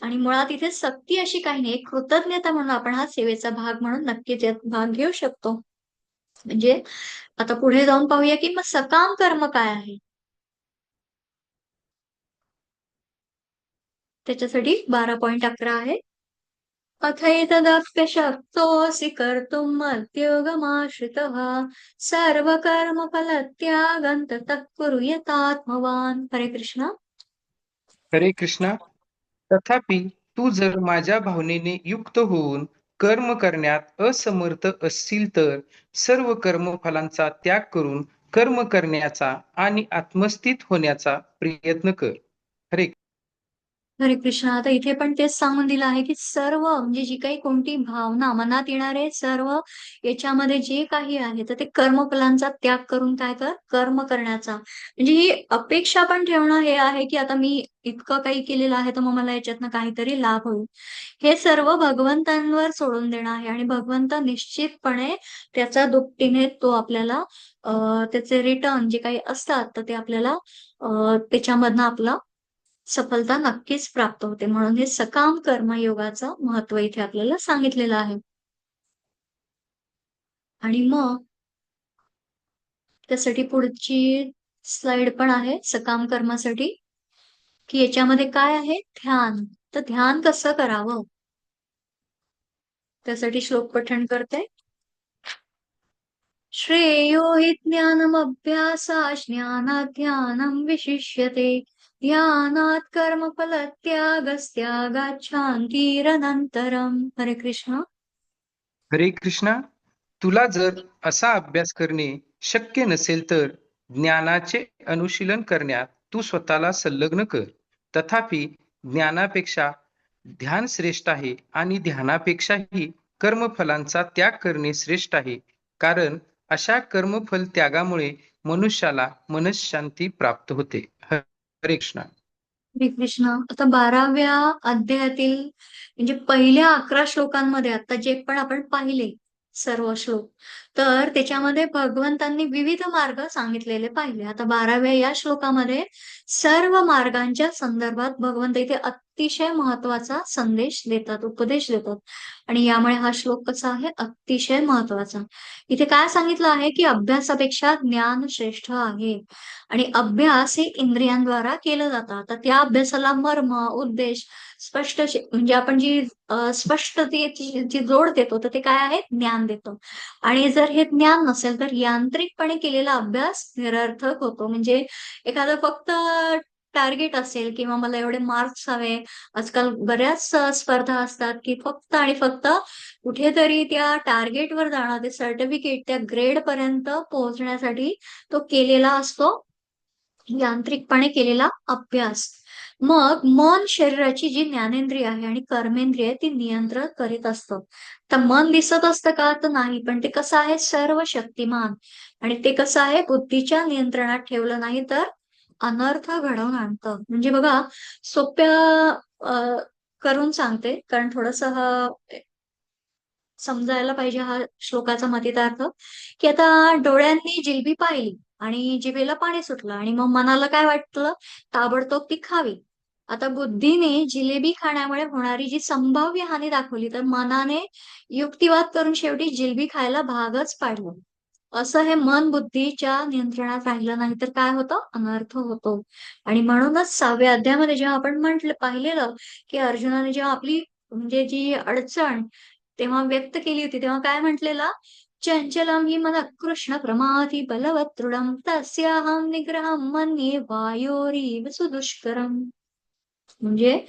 आणि मुळात इथे सक्ती अशी काही नाही, एक कृतज्ञता म्हणून आपण हा सेवेचा भाग म्हणून नक्कीच यात भाग घेऊ शकतो. म्हणजे आता पुढे जाऊन पाहूया की मग सकाम कर्म काय आहे. त्याच्यासाठी 12.11 आहे. अथैतदप्यशक्तोऽसि कर्तुम् मद्योगमाश्रितः सर्वकर्मफलत्यागं ततः कुरु यतात्मवान्. हरे कृष्ण. हरे कृष्णा. तथापि तू जर माझ्या भावनेने युक्त होऊन कर्म करण्यात असमर्थ असशील तर सर्व कर्मफलांचा त्याग करून कर्म करण्याचा आणि आत्मस्थित होण्याचा प्रयत्न कर. हरे. हरे कृष्ण. आता इथे पण तेच सांगून दिलं आहे की सर्व म्हणजे जी काही कोणती भावना मनात येणारे सर्व याच्यामध्ये जे काही आहे तर ते कर्मफलांचा त्याग करून काय कर, कर्म करण्याचा म्हणजे ही अपेक्षा पण ठेवणं हे आहे की आता मी इतकं काही केलेलं आहे तर मग मला याच्यातनं काहीतरी लाभ होईल. हे सर्व भगवंतांवर सोडून देणं आहे आणि भगवंत निश्चितपणे त्याचा दुपटीने तो आपल्याला त्याचे रिटर्न जे काही असतात तर ते आपल्याला त्याच्यामधनं आपला सफलता नक्कीच प्राप्त होते. म्हणून हे सकाम कर्मयोगाचं महत्व इथे आपल्याला सांगितलेलं आहे. आणि मग त्यासाठी पुढची स्लाइड पण आहे सकाम कर्मासाठी, की याच्यामध्ये काय आहे, ध्यान. तर ध्यान कसं करावं त्यासाठी श्लोक पठण करते. श्रेयो हि ज्ञानमभ्यासात् ज्ञानात् ध्यानं विशिष्यते ध्यानात् कर्मफलत्यागस्त्यागात् शान्तिरनन्तरम्. हरे कृष्ण. हरे कृष्णा. तुला जर असा अभ्यास करणे शक्य नसेल तर ज्ञानाचे अनुशीलन करण्यात तू स्वतःला संलग्न कर. तथापि ज्ञानापेक्षा ध्यान श्रेष्ठ आहे आणि ध्यानापेक्षाही कर्मफलांचा त्याग करणे श्रेष्ठ आहे. कारण अशा कर्मफल त्यागामुळे मनुष्याला मनःशांती प्राप्त होते. हरे कृष्णा. हरे कृष्ण. आता 12व्या अध्यायातील म्हणजे पहिल्या 11 श्लोकांमध्ये आता जे पण आपण पाहिले सर्व श्लोक, तर त्याच्यामध्ये भगवंतांनी विविध मार्ग सांगितलेले पाहिले. आता 12व्या या श्लोकामध्ये सर्व मार्गांच्या संदर्भात भगवंत इथे अतिशय महत्वाचा संदेश देतात, उपदेश देतात. आणि यामुळे हा श्लोक कसा आहे, अतिशय महत्वाचा. इथे काय सांगितलं आहे की अभ्यासापेक्षा ज्ञान श्रेष्ठ आहे. आणि अभ्यास हे इंद्रियांद्वारा केलं जातं. तर त्या अभ्यासाला मर्म, उद्देश स्पष्ट म्हणजे आपण जी स्पष्टतेची जी जोड देतो तर ते काय आहे, ज्ञान देतो. आणि जर हे ज्ञान नसेल तर यांत्रिकपणे केलेला अभ्यास निरर्थक होतो. म्हणजे एखादं फक्त टार्गेट असेल किंवा मला एवढे मार्क्स हवे. आजकाल बऱ्याच स्पर्धा असतात की फक्त आणि फक्त कुठेतरी त्या टार्गेटवर जाणं, ते सर्टिफिकेट त्या ग्रेड पर्यंत पोहोचण्यासाठी तो केलेला असतो यांत्रिकपणे केलेला अभ्यास. मग मन शरीराची जी ज्ञानेंद्रिय आहे आणि कर्मेंद्रिय आहे ती नियंत्रण करीत असतं. तर मन दिसत असतं का, तर नाही. पण ते कसं आहे, सर्व शक्तिमान. आणि ते कसं आहे, बुद्धीच्या नियंत्रणात ठेवलं नाही तर अनर्थ घडवून आणतं. म्हणजे बघा, सोप्या अ, करून सांगते, कारण थोडस हा समजायला पाहिजे हा श्लोकाचा मतितार्थ, की आता डोळ्यांनी जिलबी पाहिली आणि जिभेला पाणी सुटलं आणि मग मनाला काय वाटलं, ताबडतोब ती खावी. आता बुद्धीने जिलेबी खाण्यामुळे होणारी जी संभाव्य हानी दाखवली, तर मनाने युक्तिवाद करून शेवटी जिलबी खायला भागच पाडलं. असं हे मन बुद्धीच्या नियंत्रणात राहिलं नाही तर काय होतं, अनर्थ होतो. आणि म्हणूनच 6व्या अध्यायामध्ये जेव्हा आपण पाहिलेलं, की अर्जुनाने जेव्हा आपली म्हणजे जी अडचण तेव्हा व्यक्त केली होती, तेव्हा काय म्हटलेलं, चंचलम हि मन कृष्ण प्रमाथी बलवत् दृढम तस्याहं निग्रहं मन्ये वायोरिव सुदुष्करम. म्हणजे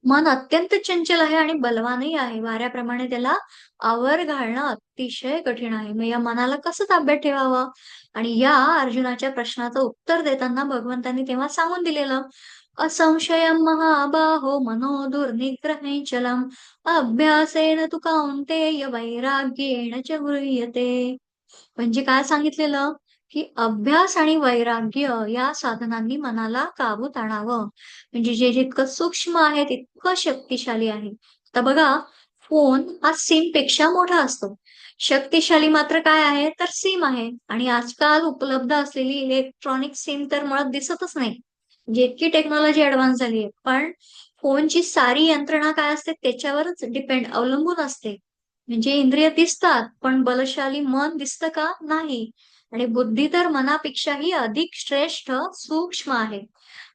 मन अत्यंत चंचल आहे आणि बलवानही आहे. वाऱ्याप्रमाणे त्याला आवर घालणं अतिशय कठीण आहे. मग या मनाला कसं ताब्यात ठेवावं? आणि या अर्जुनाच्या प्रश्नाचं उत्तर देताना भगवंतांनी तेव्हा सांगून दिलेलं, असंशयं महाबाहो मनो दुर्निग्रहे चलम् अभ्यासेन तु कौन्तेय वैराग्येण च गृह्यते. म्हणजे काय सांगितलेलं, की अभ्यास आणि वैराग्य या साधनांनी मनाला काबूत आणावं. म्हणजे जे जितकं सूक्ष्म आहे तितकं शक्तिशाली आहे. आता बघा, फोन हा सिम पेक्षा मोठा असतो. शक्तिशाली मात्र काय आहे, तर सिम आहे. आणि आजकाल उपलब्ध असलेली इलेक्ट्रॉनिक सिम तर मुळात दिसतच नाही. म्हणजे इतकी टेक्नॉलॉजी ऍडव्हान्स झाली आहे. पण फोनची सारी यंत्रणा काय असते त्याच्यावरच अवलंबून असते. म्हणजे इंद्रिय दिसतात, पण बलशाली मन दिसतं का? नाही. आणि बुद्धी तर मनापेक्षाही अधिक श्रेष्ठ, सूक्ष्म आहे.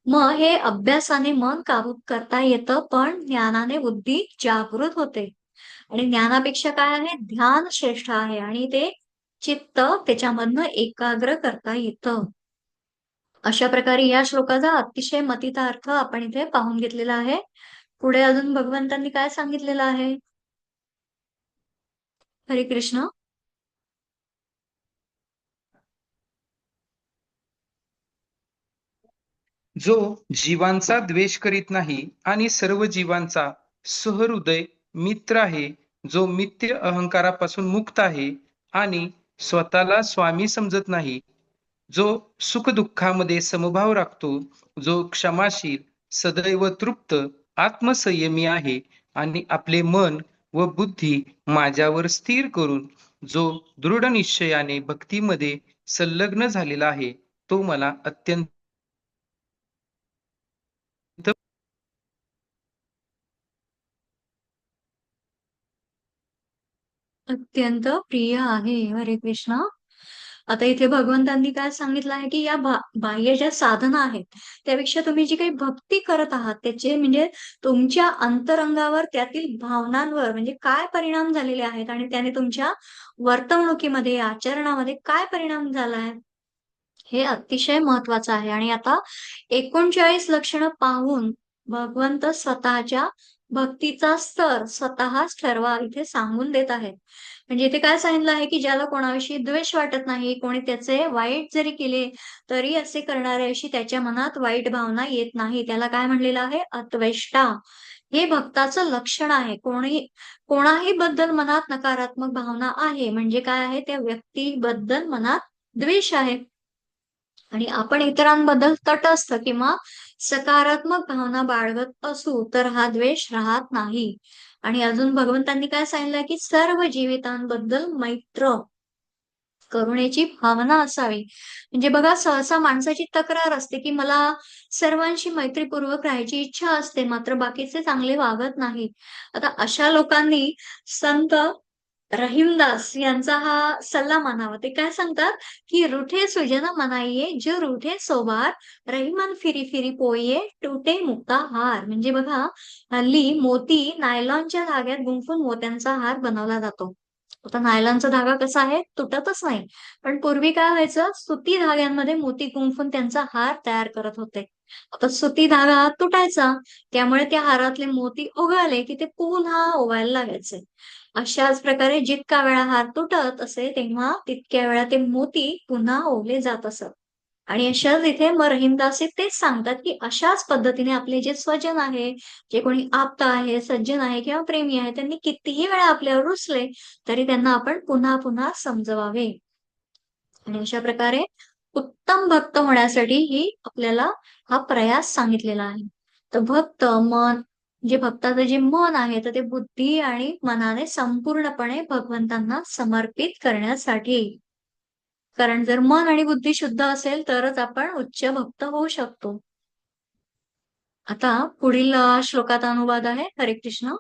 मग हे अभ्यासाने मन काबूत करता येतं, पण ज्ञानाने बुद्धी जागृत होते. आणि ज्ञानापेक्षा काय आहे? ध्यान श्रेष्ठ आहे आणि ते चित्त त्याच्यामधनं एकाग्र करता येतं. अशा प्रकारे या श्लोकाचा अतिशय मतिता अर्थ आपण इथे पाहून घेतलेला आहे. पुढे अजून भगवंतांनी काय सांगितलेलं आहे? हरे कृष्ण. जो जीवांचा द्वेष करीत नाही आणि सर्व जीवांचा सहृदय मित्र आहे, जो मिथ्य अहंकारापासून मुक्त आहे आणि स्वतःला स्वामी समजत नाही, जो सुखदुःखामध्ये समभाव राखतो, जो क्षमाशील, सदैव तृप्त, आत्मसंयमी आहे आणि आपले मन व बुद्धी माझ्यावर स्थिर करून जो दृढ निश्चयाने भक्तीमध्ये संलग्न झालेला आहे, तो मला अत्यंत अत्यंत प्रिय आहे. हरे कृष्ण. आता इथे भगवंतांनी काय सांगितलं आहे, की या बाह्य ज्या साधना आहेत, त्यापेक्षा तुम्ही जी काही भक्ती करत आहात, त्याचे म्हणजे तुमच्या अंतरंगावर, त्यातील भावनांवर म्हणजे काय परिणाम झालेले आहेत आणि त्याने तुमच्या वर्तवणुकीमध्ये, आचरणामध्ये काय परिणाम झालाय, हे अतिशय महत्वाचं आहे. आणि आता 39 लक्षणं पाहून भगवंत स्वतःच्या भक्तीचा स्तर स्वतःच ठरवा इथे सांगून देत आहेत. म्हणजे इथे काय सांगितलं आहे, की ज्याला कोणाविषयी द्वेष वाटत नाही, कोणी त्याचे वाईट जरी केले तरी असे करणाऱ्याविषयी त्याच्या मनात वाईट भावना येत नाही, त्याला काय म्हणलेलं आहे, अद्वेष्टा. हे भक्ताचं लक्षण आहे. कोणाही बद्दल मनात नकारात्मक भावना आहे म्हणजे काय आहे, त्या व्यक्तीबद्दल मनात द्वेष आहे. आणि आपण इतरांबद्दल तटस्थ किंवा सकारात्मक भावना बाळगत असू तर हा द्वेष राहत नाही. आणि अजून भगवंतांनी काय सांगितलं, की सर्व जीवितांबद्दल मैत्र करुणेची भावना असावी. म्हणजे बघा, सहसा माणसाची तक्रार असते, की मला सर्वांशी मैत्रीपूर्वक राहायची इच्छा असते, मात्र बाकीचे चांगले वागत नाही. आता अशा लोकांनी संत रहीमदास यांचा हा सल्ला मानावा. ते काय सांगतात, की "रूठे सुजन मनाइये, जो रूठे सो बार, रहीमन फिरी फिरी पोइये, टूटे मुक्ता हार." म्हणजे बघा, हल्ली मोती नायलॉनच्या धाग्यात गुंफून मोत्यांचा हार बनवला जातो. आता नायलॉनचा धागा कसा आहे? तुटतच नाही. पण पूर्वी काय व्हायचं? सुती धाग्यांमध्ये मोती गुंफून त्यांचा हार तयार करत होते. आता सुती धागा तुटायचा. त्यामुळे त्या हारातले मोती ओघळले, की ते पुन्हा ओवायला लागायचे. अशाच प्रकारे जितका वेळा हार तुटत असे, तेव्हा तितक्या वेळा ते मोती पुन्हा ओवले जात असत. आणि अशाच इथे मग रहीमदास तेच सांगतात, की अशाच पद्धतीने आपले जे स्वजन आहे, जे कोणी आप्त आहे, सज्जन आहे किंवा प्रेमी आहे, त्यांनी कितीही वेळा आपल्यावर रुसले, तरी त्यांना आपण पुन्हा पुन्हा समजवावे. आणि अशा प्रकारे उत्तम भक्त होण्यासाठी ही आपल्याला हा प्रयास सांगितलेला आहे. तर भक्त मन, जे भक्ताचं जे मन आहे तर ते बुद्धी आणि मनाने संपूर्णपणे भगवंतांना समर्पित करण्यासाठी. कारण जर मन आणि बुद्धी शुद्ध असेल तरच आपण उच्च भक्त होऊ शकतो. आता पुढील श्लोकात अनुवाद आहे. हरे कृष्ण.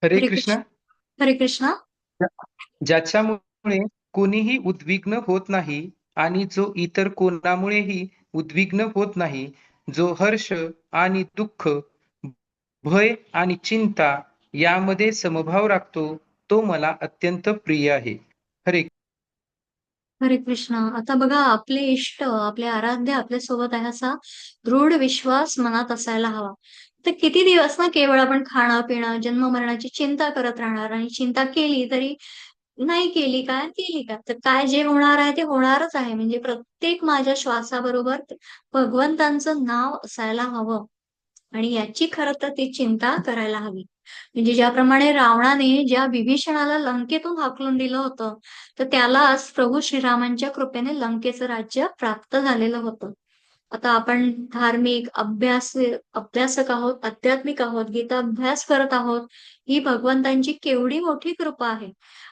हरे हरे कृष्ण. कृष्ण. हरे कृष्ण. ज्याच्यामुळे कोणीही उद्विग्न होत नाही आणि जो इतर कोणामुळेही उद्विग्न होत नाही, जो हर्ष आणि दुःख, भय आणि चिंता यामध्ये समभाव राखतो, तो मला अत्यंत प्रिय आहे. हरे. हरे कृष्ण. आता बघा, आपले इष्ट, आपले आराध्य आपल्या सोबत आहे असा दृढ विश्वास मनात असायला हवा. तर किती दिवस ना केवळ आपण खाणं पिणं जन्म मरणाची चिंता करत राहणार, आणि चिंता केली तरी नाही केली काय, केली का, तर काय जे होणार आहे ते होणारच आहे. म्हणजे प्रत्येक माझ्या श्वासाबरोबर भगवंतांचं नाव असायला हवं, आणि याची खरं तर ती चिंता करायला हवी. म्हणजे ज्याप्रमाणे रावणाने ज्या विभीषणाला लंकेतून हाकलून दिलं होतं, तर त्याला आज प्रभू श्रीरामांच्या कृपेने लंकेचं राज्य प्राप्त झालेलं होतं. आता आपण धार्मिक अभ्यासक आहोत, आध्यात्मिक आहोत, गीता अभ्यास करत आहोत. ही भगवंतांची केवढी मोठी कृपा आहे.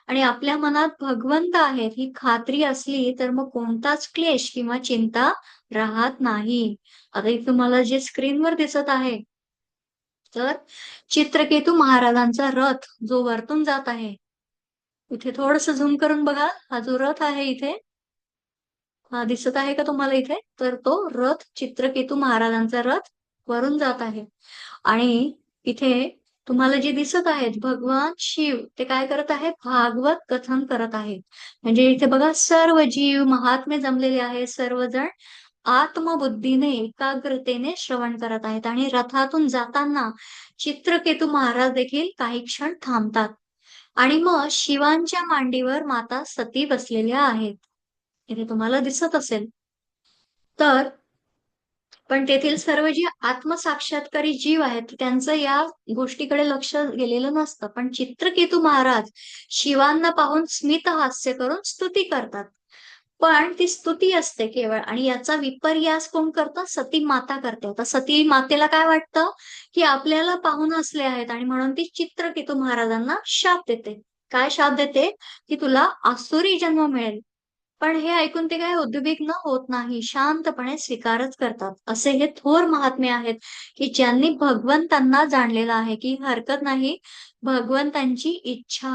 आणि आपल्या मनात भगवंत आहेत ही खात्री असली तर मग कोणताच क्लेश किंवा चिंता राहत नाही. आता इथे तुम्हाला जे स्क्रीनवर दिसत आहे, तर चित्रकेतू महाराजांचा रथ जो वरतून जात आहे. इथे थोडस झूम करून बघा, हा जो रथ आहे इथे, हा दिसत आहे का तुम्हाला इथे, तर तो रथ चित्रकेतू महाराजांचा रथ वरून जात आहे. आणि इथे तुम्हाला जे दिसत आहेत भगवान शिव, ते काय करत आहेत, भागवत कथन करत आहेत. म्हणजे इथे बघा, सर्व जीव महात्मे जमलेले आहेत, सर्वजण आत्मबुद्धीने एकाग्रतेने श्रवण करत आहेत. आणि रथातून जाताना चित्रकेतू महाराज देखील काही क्षण थांबतात. आणि मग शिवांच्या मांडीवर माता सती बसलेल्या आहेत. इथे तुम्हाला दिसत असेल. तर पण तेथील सर्व जे आत्मसाक्षात्कारी जीव आहेत त्यांचं या गोष्टीकडे लक्ष गेलेलं नसतं. पण चित्रकेतू महाराज शिवांना पाहून स्मित हास्य करून स्तुती करतात. पण ती स्तुती असते केवळ, आणि याचा विपर्यास कोण करतं, सती माता करते. आता सती मातेला काय वाटतं, की आपल्याला पाहून हसले आहेत, आणि म्हणून ती चित्रकेतू महाराजांना शाप देते. काय शाप देते, की तुला आसुरी जन्म मिळेल. पण हे ऐकून ते काय उद्विग्न होत नाही, शांतपणे स्वीकारच करतात. असे हे थोर महात्मे आहेत, की ज्यांनी भगवंतांना जाणलेलं आहे, की हरकत नाही, भगवंतांची इच्छा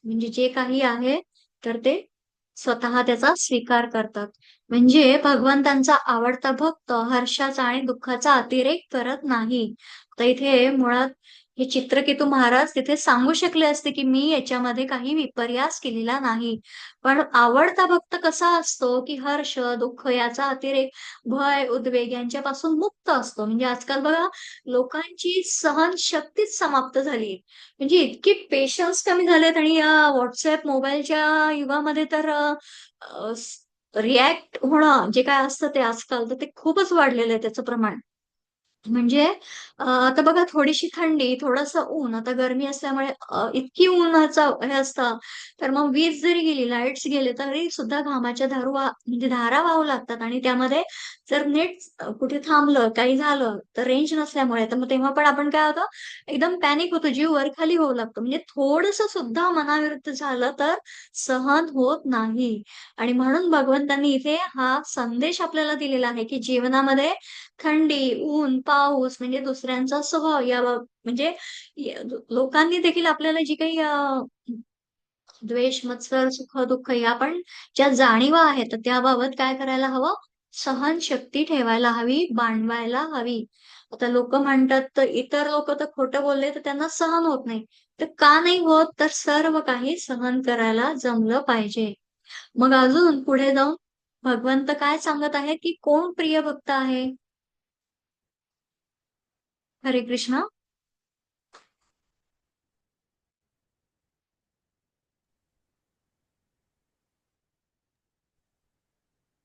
म्हणजे जे काही आहे तर ते स्वतः त्याचा स्वीकार करतात. म्हणजे भगवंतांचा आवडता भक्त हर्षाचा आणि दुःखाचा अतिरेक करत नाही. तर इथे मुळात हे चित्रकेतू महाराज तिथे सांगू शकले असते, की मी याच्यामध्ये काही विपर्यास केलेला नाही. पण आवडता भक्त कसा असतो, की हर्ष, दुःख याचा अतिरेक, भय, उद्वेग यांच्यापासून मुक्त असतो. म्हणजे आजकाल बघा, लोकांची सहनशक्तीच समाप्त झाली. म्हणजे इतके पेशन्स कमी झालेत, आणि या व्हॉट्सअप मोबाईलच्या युगामध्ये तर रिॲक्ट होणं जे काय असतं ते आजकाल तर ते खूपच वाढलेलं आहे त्याचं प्रमाण. म्हणजे आता बघा, थोडीशी थंडी, थोडंसं ऊन, आता गरमी असल्यामुळे इतकी उन्हाचं हे असतं, तर मग वीज जरी गेली, लाईट्स गेले, तरी सुद्धा घामाच्या म्हणजे धारा वाहू लागतात. आणि त्यामध्ये जर नेट कुठे थांबलं, काही झालं, तर रेंज नसल्यामुळे, तर मग तेव्हा पण आपण काय होतं, एकदम पॅनिक होतो, जीव वर-खाली होऊ लागतो. म्हणजे थोडंसं सुद्धा मनाविरुद्ध झालं तर सहन होत नाही. आणि म्हणून भगवंतांनी इथे हा संदेश आपल्याला दिलेला आहे, की जीवनामध्ये थंडी, ऊन, पाऊस म्हणजे दुसऱ्यांचा स्वभाव म्हणजे लोकांनी देखील आपल्याला जी काही द्वेष, मत्सर, सुख, दुःख या पण ज्या जाणीवा आहेत, तर त्याबाबत काय करायला हवं? सहनशक्ती ठेवायला हवी, बाळगायला हवी. आता लोकं म्हणतात, तर इतर लोकं तर खोटं बोलले तर त्यांना सहन होत नाही. तर का नाही होत? तर सर्व काही सहन करायला जमलं पाहिजे. मग अजून पुढे जाऊन भगवंत काय सांगत आहेत, की कोण प्रिय भक्त आहे? हरे कृष्ण.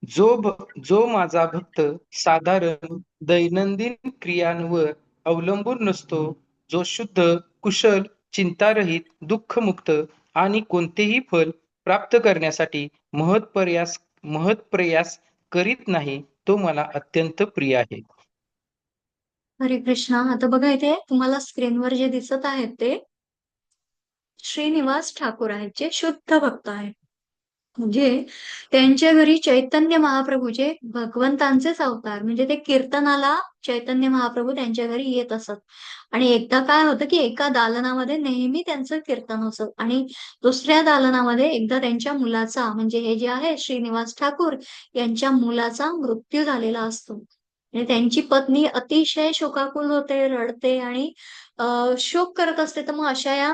जो माझा भक्त साधारण दैनंदिन क्रियांवर अवलंबून नसतो, जो शुद्ध, कुशल, चिंतारहित, दुःखमुक्त आणि कोणतेही फल प्राप्त करण्यासाठी महत्प्रयास करीत नाही, तो मला अत्यंत प्रिय आहे. हरे कृष्णा. आता बघा इथे तुम्हाला स्क्रीनवर जे दिसत आहेत ते श्रीनिवास ठाकूर आहेत, जे शुद्ध भक्त आहेत. म्हणजे त्यांच्या घरी चैतन्य महाप्रभू जे भगवंतांचेच अवतार, म्हणजे ते कीर्तनाला चैतन्य महाप्रभू त्यांच्या घरी येत असत. आणि एकदा काय होतं की एका दालनामध्ये नेहमी त्यांचं कीर्तन असत आणि दुसऱ्या दालनामध्ये एकदा त्यांच्या मुलाचा, म्हणजे हे जे आहे श्रीनिवास ठाकूर यांच्या मुलाचा मृत्यू झालेला असतो. आणि त्यांची पत्नी अतिशय शोकाकुल होते, रडते आणि शोक करत असते. तर मग अशा या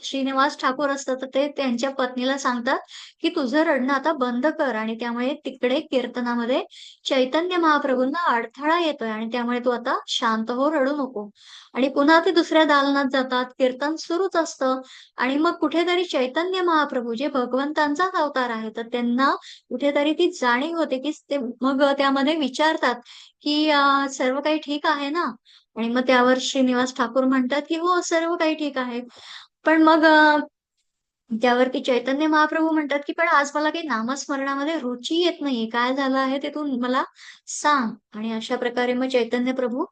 श्रीनिवास ठाकूर असतात, तर ते त्यांच्या पत्नीला सांगतात की तुझं रडणं आता बंद कर, आणि त्यामुळे तिकडे कीर्तनामध्ये चैतन्य महाप्रभूंना अडथळा येतोय आणि त्यामुळे तू आता शांत हो, रडू नको. आणि पुन्हा ते दुसऱ्या दालनात जातात, कीर्तन सुरूच असतं. आणि मग कुठेतरी चैतन्य महाप्रभू जे भगवंतांचाच अवतार आहे, तर त्यांना कुठेतरी ती जाणीव होते की ते मग त्यामध्ये विचारतात की सर्व काही ठीक आहे ना? आणि मग त्यावर श्रीनिवास ठाकूर म्हणतात की हो, सर्व काही ठीक आहे. पण मग त्यावरती चैतन्य महाप्रभू म्हणतात की पण आज मला काही नामस्मरणामध्ये रुची येत नाहीये, काय झालं आहे ते तू मला सांग. आणि अशा प्रकारे मग चैतन्य प्रभू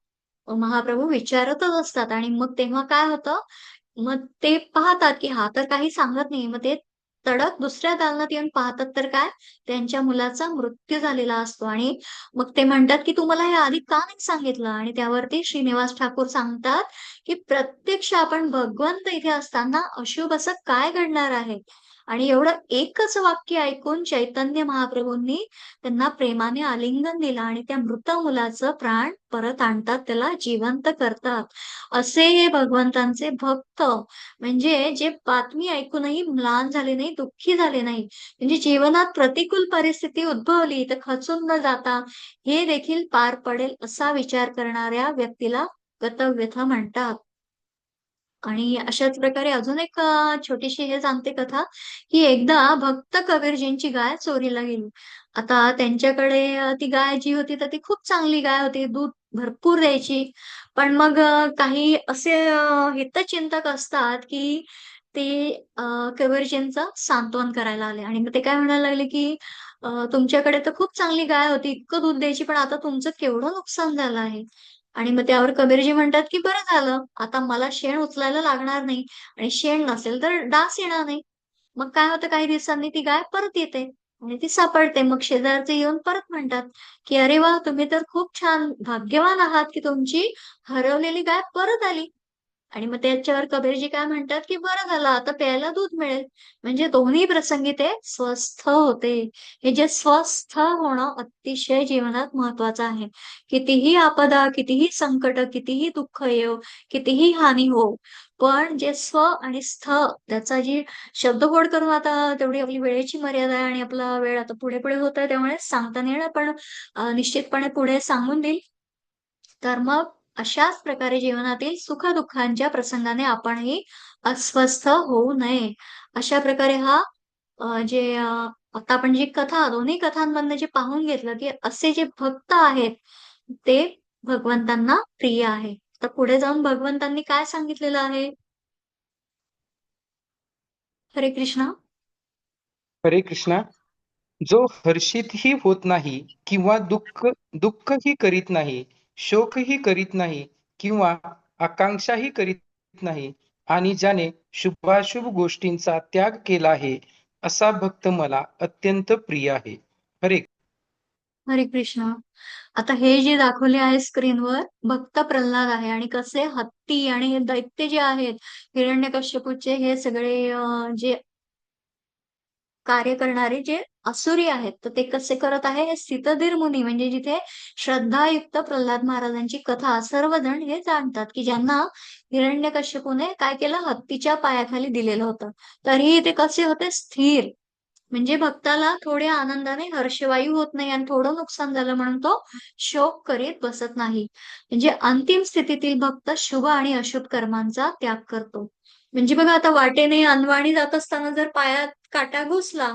महाप्रभू विचारतच असतात. आणि मग तेव्हा काय होतं, मग ते पाहतात की हा तर काही सांगत नाही. मग ते तडक दुसऱ्या दालनात येऊन पाहतात, तर काय, त्यांच्या मुलाचा मृत्यू झालेला असतो. आणि मग ते म्हणतात की तू मला हे आधी का नाही सांगितलं. आणि त्यावरती श्रीनिवास ठाकूर सांगतात की प्रत्यक्ष आपण भगवंत इथे असताना अशुभ असं काय घडणार आहे. आणि एवढं एकच वाक्य ऐकून चैतन्य महाप्रभूंनी त्यांना प्रेमाने आलिंगन दिलं आणि त्या मृत मुलाचं प्राण परत आणतात, त्याला जिवंत करतात. असे हे भगवंतांचे भक्त, म्हणजे जे बातमी ऐकूनही म्लान झाले नाही, दुःखी झाले नाही. म्हणजे जीवनात प्रतिकूल परिस्थिती उद्भवली तर खचून न जाता हे देखील पार पडेल असा विचार करणाऱ्या व्यक्तीला गतव्यथा म्हणतात. आणि अशाच प्रकारे अजून एक छोटीशी हे सांगते कथा, की एकदा भक्त कबीरजींची गाय चोरीला गेली. आता त्यांच्याकडे ती गाय जी होती तर ती खूप चांगली गाय होती, दूध भरपूर द्यायची. पण मग काही असे हितचिंतक असतात की ते अ, कबीरजींचं सांत्वन करायला आले आणि मग ते काय म्हणायला लागले की तुमच्याकडे तर खूप चांगली गाय होती, इतकं दूध द्यायची, पण आता तुमचं केवढं नुकसान झालं आहे. आणि मग त्यावर कबीरजी म्हणतात की बरं झालं, आता मला शेण उचलायला लागणार नाही आणि शेण नसेल तर डास येणार नाही. मग काय होतं, काही दिवसांनी ती गाय परत येते आणि ती सापडते. मग शेजारचे येऊन परत म्हणतात की अरे वा, तुम्ही तर खूप छान भाग्यवान आहात की तुमची हरवलेली गाय परत आली. आणि मग त्याच्यावर कबीरजी काय म्हणतात की बरं झालं, आता प्यायला दूध मिळेल. म्हणजे दोन्ही प्रसंगी ते स्वस्थ होते. हे जे स्वस्थ होणं अतिशय जीवनात महत्वाचं आहे. कितीही आपदा, कितीही संकट, कितीही दुःख येव, कितीही हानी हो, पण जे स्व आणि स्थ, त्याचा जी शब्दकोड करून, आता तेवढी आपली वेळेची मर्यादा आहे आणि आपला वेळ आता पुढे पुढे होत आहे, त्यामुळे सांगता नाही येणार, पण निश्चितपणे पुढे सांगून देईल. तर मग अशाच प्रकारे जीवनातील सुख-दुःखांच्या प्रसंगाने आपणही अस्वस्थ होऊ नये. अशा प्रकारे हा आता आपण जी कथा, दोन्ही कथांमधनं जे पाहून घेतलं, की असे जे भक्त आहेत, ते भगवंतांना प्रिय आहे. तर पुढे जाऊन भगवंतांनी काय सांगितलेलं आहे? हरे कृष्णा. हरे कृष्णा. जो हर्षितही होत नाही किंवा दुःखही करीत नाही, शोकही करीत नाही किंवा आकांक्षाही करीत नाही आणि ज्याने शुभाशुभ गोष्टींचा त्याग केला आहे, असा भक्त मला अत्यंत प्रिय आहे. हरे हरे कृष्णा. आता हे जे दाखवले आहे स्क्रीनवर, भक्त प्रल्हाद आहे आणि कसे हत्ती आणि दैत्य जे आहेत, हिरण्यकश्यपूचे हे सगळे जे कार्य करणारे जे असुरी आहेत, तर ते कसे करत आहे, हे सितधीर मुनी, म्हणजे जिथे श्रद्धायुक्त प्रल्हाद महाराजांची कथा सर्वजण हे जाणतात, की ज्यांना हिरण्यकश्यपूने काय केलं, हत्तीच्या पायाखाली दिलेलं होतं. तरीही ते कसे होते, स्थिर. म्हणजे भक्ताला थोड्या आनंदाने हर्षवायू होत नाही आणि थोडं नुकसान झालं म्हणून तो शोक करीत बसत नाही. म्हणजे अंतिम स्थितीतील भक्त शुभ आणि अशुभ कर्मांचा त्याग करतो. म्हणजे बघा, आता वाटेने अनवाणी जात असताना जर पायात काटा घुसला,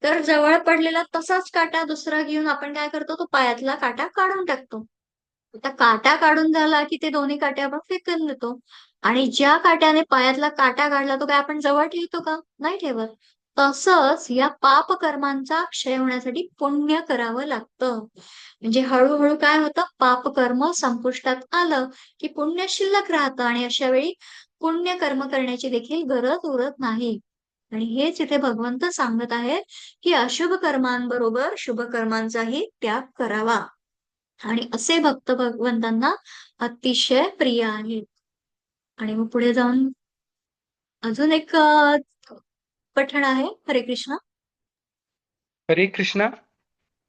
तर जवळ पडलेला तसाच काटा दुसरा घेऊन आपण काय करतो, तो पायातला काटा काढून टाकतो. आता काटा काढून झाला की ते दोन्ही काटे आपण फेकून देतो. आणि ज्या काट्याने पायातला काटा काढला तो काय आपण जवळ ठेवतो का? नाही ठेवत. तसंच या पाप कर्मांचा क्षय होण्यासाठी पुण्य करावं लागतं. म्हणजे हळूहळू काय होतं, पाप कर्म संपुष्टात आलं की पुण्य शिल्लक राहतं आणि अशा वेळी पुण्य कर्म करण्याची देखील गरज उरत नाही. आणि हेच इथे भगवंत सांगत आहेत की अशुभ कर्मांबरोबर शुभ कर्मांचाही त्याग करावा. आणि असे भक्त भगवंतांना अतिशय प्रिय आहेत. आणि मग पुढे जाऊन अजून एक पठण आहे, हरे कृष्ण. हरे कृष्णा.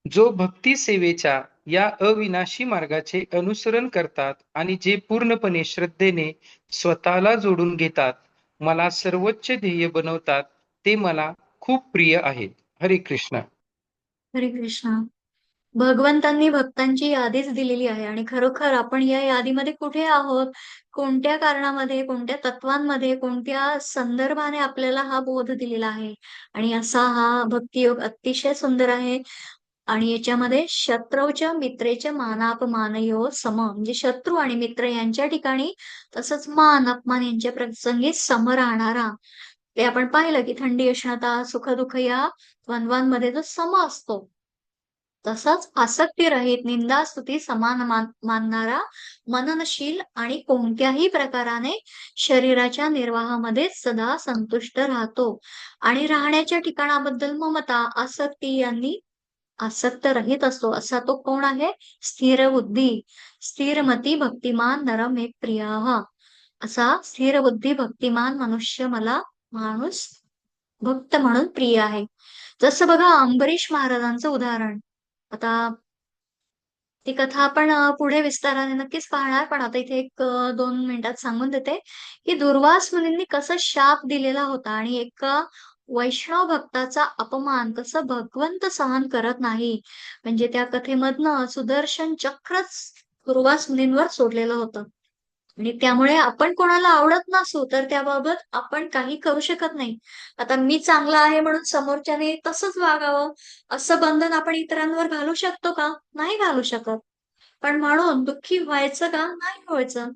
जो भक्ती सेवेच्या या अविनाशी मार्गाचे अनुसरण करतात आणि जे पूर्णपणे श्रद्धेने स्वतःला जोडून घेतात, मला सर्वोच्च ध्येय बनवतात, ते मला खूप प्रिय आहेत. हरे कृष्ण. हरे कृष्ण. भगवंतांनी भक्तांची यादीच दिलेली आहे आणि खरोखर आपण या यादीमध्ये कुठे आहोत, कोणत्या कारणामध्ये, कोणत्या तत्वांमध्ये, कोणत्या संदर्भाने आपल्याला हा बोध दिलेला आहे. आणि असा हा भक्तियोग अतिशय सुंदर आहे. आणि याच्यामध्ये शत्रूच्या मित्रेच्या मानापमानयो सम, म्हणजे शत्रू आणि मित्र यांच्या ठिकाणी तसंच मान अपमान यांच्या प्रसंगी सम राहणारा. ते आपण पाहिलं की थंडी उष्णता सुख दुःख या द्वंद्वांमध्ये जो सम असतो, तसाच आसक्ती रहित निंदा स्तुती समान मानणारा, मननशील आणि कोणत्याही प्रकाराने शरीराच्या निर्वाहामध्ये सदा संतुष्ट राहतो. आणि राहण्याच्या ठिकाणाबद्दल ममता आसक्ती यांनी आसक्त रहित असतो, असा तो कोण आहे? स्थिर बुद्धी, स्थिरमती भक्तिमान नरम एक प्रिय. असा स्थिर बुद्धी भक्तिमान मनुष्य मला, माणूस भक्त म्हणून प्रिय आहे. जसं बघा अंबरीश महाराजांचं उदाहरण. आता ती कथा आपण पुढे विस्ताराने नक्कीच पाहणार, पण आता इथे एक 2 मिनिटात सांगून देते की दुर्वास मुनींनी कसं शाप दिलेला होता आणि एका वैष्णव भक्ताचा अपमान कसं भगवंत सहन करत नाही. म्हणजे त्या कथेमधनं सुदर्शन चक्रच दुर्वास मुनींवर सोडलेलं होतं. आणि त्यामुळे आपण कोणाला आवडत नसू तर त्याबाबत आपण काही करू शकत नाही. आता मी चांगला आहे म्हणून समोरच्याने तसंच वागावं असं बंधन आपण इतरांवर घालू शकतो का? नाही घालू शकत. पण म्हणून दुःखी व्हायचं का? नाही व्हायचं.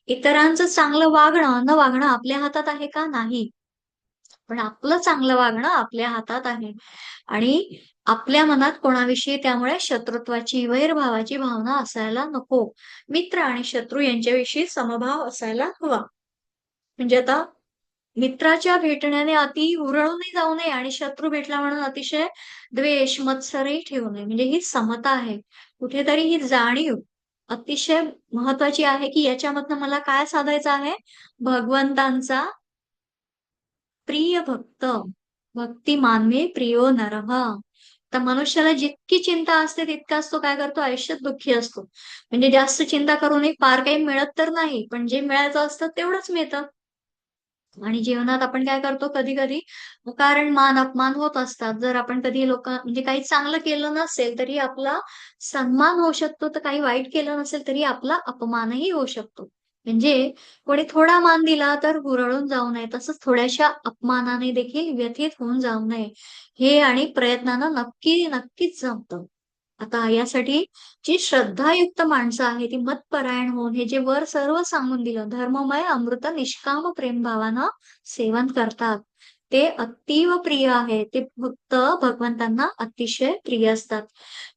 इतरांचं चांगलं वागणं न वागणं आपल्या हातात आहे का? नाही. पण आपलं चांगलं वागणं आपल्या हातात आहे. आणि आपल्या मनात कोणाविषयी त्यामुळे शत्रुत्वाची, वैरभावाची भावना असायला नको. मित्र आणि शत्रू यांच्याविषयी समभाव असायला हवा. म्हणजे आता मित्राच्या भेटण्याने अति हुरळूनही जाऊ नये आणि शत्रू भेटला म्हणून अतिशय द्वेष, मत्सरही ठेवू नये. म्हणजे ही समता आहे. कुठेतरी ही जाणीव अतिशय महत्वाची आहे, की याच्यामधनं मला काय साधायचं आहे? भगवंतांचा प्रिय भक्त, भक्ती मानवे प्रियो नरः. तर मनुष्याला जितकी चिंता असते तितकाच तो काय करतो? आयुष्यात दुःखी असतो. म्हणजे जास्त चिंता करूनही फार काही मिळत तर नाही, पण जे मिळायचं असतं तेवढंच मिळतं. आणि जीवनात आपण काय करतो कधी-कधी, कारण मान-अपमान होत असतात. जर आपण कधी म्हणजे काही चांगलं केलं नसेल, तरी आपला सन्मान होऊ शकतो, तर काही वाईट केलं नसेल, तरी आपला अपमानही होऊ शकतो. म्हणजे कोणी थोडा मान दिला तर हुरळून जाऊ नये, तसंच थोड्याशा अपमानाने देखील व्यथित होऊन जाऊ नये. हे आणि प्रयत्नानं नक्कीच जमतं. आता यासाठी जी श्रद्धायुक्त माणसं आहेत, ती मतपरायण होऊन हे जे वर सर्व सांगून दिलं, धर्ममय अमृत निष्काम प्रेमभावानं सेवन करतात. ते अतीव प्रिय आहे. ते फक्त भगवंतांना अतिशय प्रिय असतात.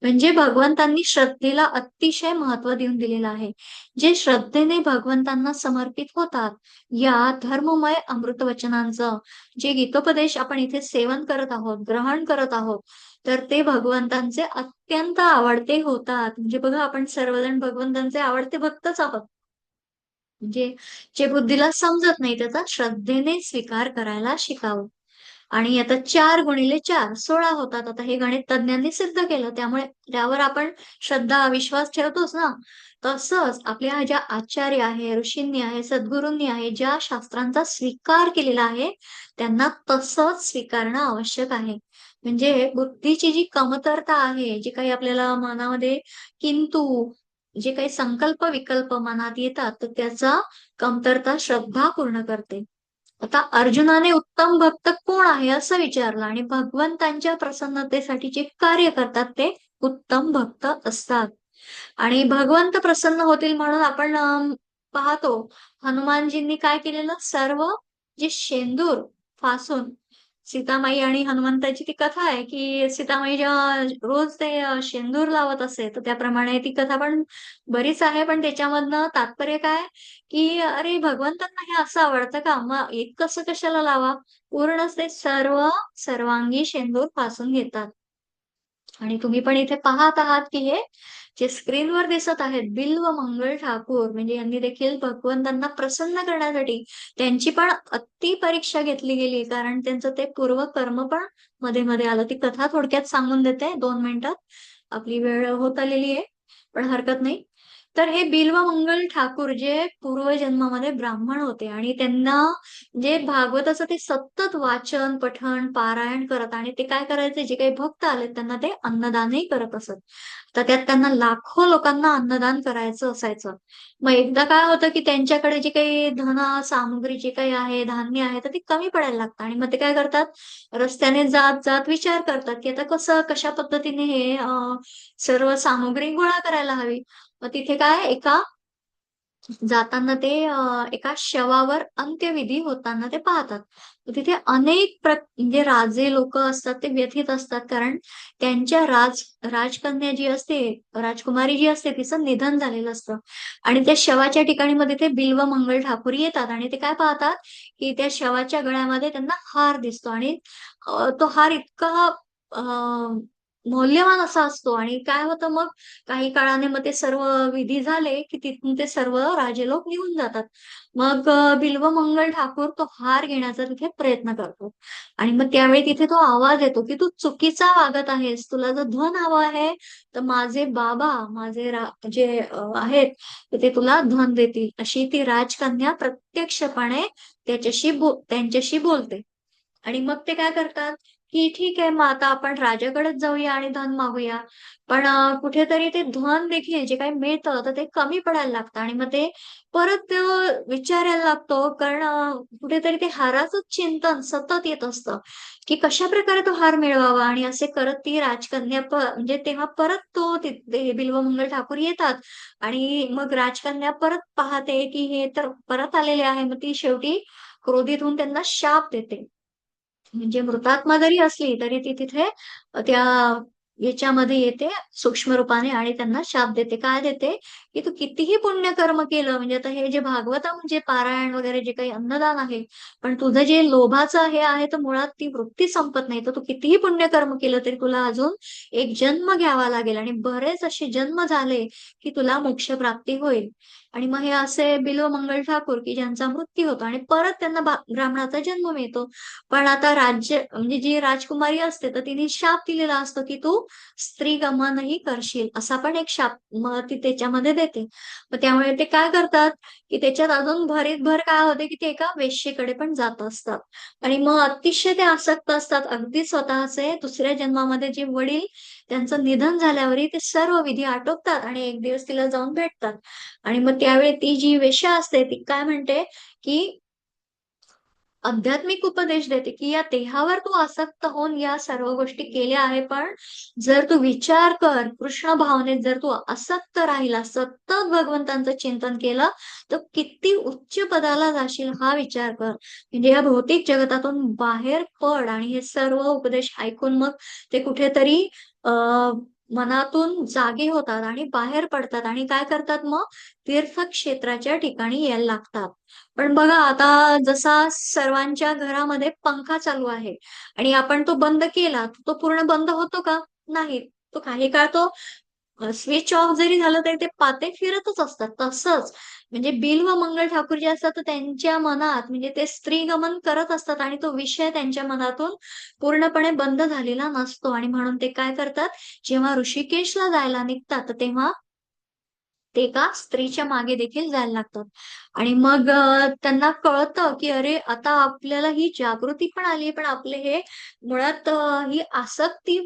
म्हणजे भगवंतांनी श्रद्धेला अतिशय महत्त्व देऊन दिलेलं आहे. जे श्रद्धेने भगवंतांना समर्पित होतात, या धर्ममय अमृत वचनांचं जे गीतोपदेश आपण इथे सेवन करत आहोत, ग्रहण करत आहोत, तर ते भगवंतांचे अत्यंत आवडते होतात. म्हणजे बघा आपण सर्वजण भगवंतांचे आवडते भक्तच आहोत. म्हणजे जे बुद्धीला समजत नाही त्याचा श्रद्धेने स्वीकार करायला शिकावं. आणि आता 4 गुणिले 4 16 होतात. आता हे गणित तज्ञांनी सिद्ध केलं. त्यामुळे त्यावर आपण श्रद्धा, विश्वास ठेवतोच ना. तसंच आपल्या ज्या आचार्य आहे, ऋषींनी आहे, सद्गुरूंनी आहे, ज्या शास्त्रांचा स्वीकार केलेला आहे, त्यांना तसंच स्वीकारणं आवश्यक आहे. म्हणजे बुद्धीची जी कमतरता आहे, जी काही आपल्याला मनामध्ये किंतु जे काही संकल्प, विकल्प मनात येतात, तर त्याचा कमतरता श्रद्धा पूर्ण करते. आता अर्जुनाने उत्तम भक्त कोण आहे असं विचारलं आणि भगवंतांच्या प्रसन्नतेसाठी जे कार्य करतात ते उत्तम भक्त असतात. आणि भगवंत प्रसन्न होतील म्हणून आपण पाहतो हनुमानजींनी काय केलेलं, सर्व जे शेंदूर फासून, सीतामाई आणि हनुमंताची ती कथा आहे की सीतामाई जेव्हा रोज ते शेंदूर लावत असे, तर त्याप्रमाणे ती कथा पण बरीच आहे. पण त्याच्यामधनं तात्पर्य काय, की अरे भगवंतांना हे असं आवडतं का, मग एक कसं कशाला लावा, पूर्णच ते सर्वांगी शेंदूर फासून घेतात. आणि तुम्ही पण इथे पाहत आहात की हे जे स्क्रीनवर दिसत आहेत बिल्व मंगल ठाकूर, म्हणजे यांनी देखील भगवंतांना प्रसन्न करण्यासाठी त्यांची पण अति परीक्षा घेतली गेली, कारण त्यांचं ते पूर्व कर्म पण मध्ये मध्ये आलं. ती कथा थोडक्यात सांगून देते 2 मिनिटात, आपली वेळ होत आलेली आहे, पण हरकत नाही. तर हे बिल्व मंगल ठाकूर जे पूर्वजन्मामध्ये ब्राह्मण होते आणि त्यांना जे भागवताचं ते सतत वाचन पठण पारायण करत, आणि ते काय करायचे, जे काही भक्त आले त्यांना ते अन्नदानही करत असत. तर त्यात त्यांना लाखो लोकांना अन्नदान करायचं असायचं. मग एकदा काय होतं की त्यांच्याकडे जे काही धन सामुग्री जे काही आहे, धान्य आहे, तर ती कमी पडायला लागतं. आणि मग ते काय करतात, रस्त्याने जात जात विचार करतात की आता कसं कशा पद्धतीने हे सर्व सामुग्री गोळा करायला हवी. मग तिथे काय, जाताना ते एका शवावर अंत्यविधी होताना ते पाहतात. तर तिथे अनेक म्हणजे राजे लोक असतात ते व्यथित असतात, कारण त्यांच्या राजकन्या जी असते, राजकुमारी जी असते, तिचं निधन झालेलं असतं. आणि त्या शवाच्या ठिकाणी मध्ये ते बिल्व मंगल ठाकूर येतात आणि ते काय पाहतात की त्या शवाच्या गळ्यामध्ये त्यांना हार दिसतो. आणि तो हार इतका मौल्यवान असा असतो. आणि काय होतं मग, काही काळाने मग ते सर्व विधी झाले की तिथून ते सर्व राजे लोक निघून जातात. मग बिल्वमंगल ठाकूर तो हार घेण्याचा तिथे प्रयत्न करतो. आणि मग त्यावेळी तिथे तो आवाज येतो की तू चुकीचा वागत आहेस, तुला जर धन हवं आहे तर माझे बाबा, जे आहेत, तर ते तुला धन देतील, अशी ती राजकन्या प्रत्यक्षपणे त्यांच्याशी बोलते. आणि मग ते काय करतात की ठीक आहे, मग आता आपण राजाकडेच जाऊया आणि धन मागूया. पण कुठेतरी ते धन देखील जे काही मिळतं तर ते कमी पडायला लागतं. आणि मग ते परत विचारायला लागतो, कारण कुठेतरी ते हाराचंच चिंतन सतत येत असतं की कशा प्रकारे तो हार मिळवावा. आणि असे करत ती राजकन्या म्हणजे तेव्हा परत ते बिल्वमंगल ठाकूर येतात. आणि मग राजकन्या परत पाहते की हे तर परत आलेले आहे, मग ती शेवटी क्रोधित होऊन त्यांना शाप देते. म्हणजे मृतात्मा जरी असली तरी ती तिथे त्या याच्यामध्ये येते सूक्ष्म रूपाने आणि त्यांना शाप देते. काय देते, की तू कितीही पुण्यकर्म केलं, म्हणजे आता हे जे भागवतम म्हणजे पारायण वगैरे जे काही अन्नदान आहे, पण तुझं जे लोभाचं हे आहे तर मुळात ती वृत्ती संपत नाही. तर तू कितीही पुण्यकर्म केलं तरी तुला अजून एक जन्म घ्यावा लागेल, आणि बरेच असे जन्म झाले की तुला मोक्ष प्राप्ती होईल. आणि मग हे असे बिल्व मंगल ठाकूर की ज्यांचा मृत्यू होतो आणि परत त्यांना ब्राह्मणाचा जन्म मिळतो. पण आता राज्य म्हणजे जी राजकुमारी असते तर तिने शाप दिलेला असतो की तू स्त्री गमनही करशील, असा पण एक शाप मग ती त्याच्यामध्ये देते. मग त्यामुळे ते काय करतात की त्याच्यात अजून भरीत भर काय होते की ते एका वेश्येकडे पण जात असतात. आणि मग अतिशय ते आसक्त असतात, अगदी स्वतःचे दुसऱ्या जन्मामध्ये जे वडील त्यांचं निधन झाल्यावरही ते सर्व विधी आटोपतात आणि एक दिवस तिला जाऊन भेटतात. आणि मग त्यावेळी ती जी वेश्या असते ती काय म्हणते की आध्यात्मिक उपदेश देते की या देहावर तू आसक्त होऊन या सर्व गोष्टी केल्या आहे, पण जर तू विचार कर कृष्ण भावनेत, जर तू आसक्त राहिला, सतत भगवंतांचं चिंतन केलं, तर किती उच्च पदाला जाशील हा विचार कर. म्हणजे या भौतिक जगतातून बाहेर पड. आणि हे सर्व उपदेश ऐकून मग ते कुठेतरी मनातून जागे होतात आणि बाहेर पडतात आणि काय करतात, मग तीर्थक्षेत्राच्या ठिकाणी यायला लागतात. पण बघा आता जसा सर्वांच्या घरामध्ये पंखा चालू आहे आणि आपण तो बंद केला, तो पूर्ण बंद होतो का? नाही. तो काही काळ तो स्विच ऑफ जरी झालं तरी ते पाते फिरतच असतात. तसंच म्हणजे बिल व मंगल ठाकूर जे असतात तर त्यांच्या मनात म्हणजे ते स्त्रीगमन करत असतात आणि तो विषय त्यांच्या मनातून पूर्णपणे बंद झालेला नसतो. आणि म्हणून ते काय करतात, जेव्हा ऋषिकेशला जायला निघतात तर तेव्हा ते एका स्त्रीच्या मागे देखील जायला लागतात. आणि मग त्यांना कळतं की अरे आता आपल्याला ही जागृती पण आली, पण आपले हे मुळात ही आसक्ती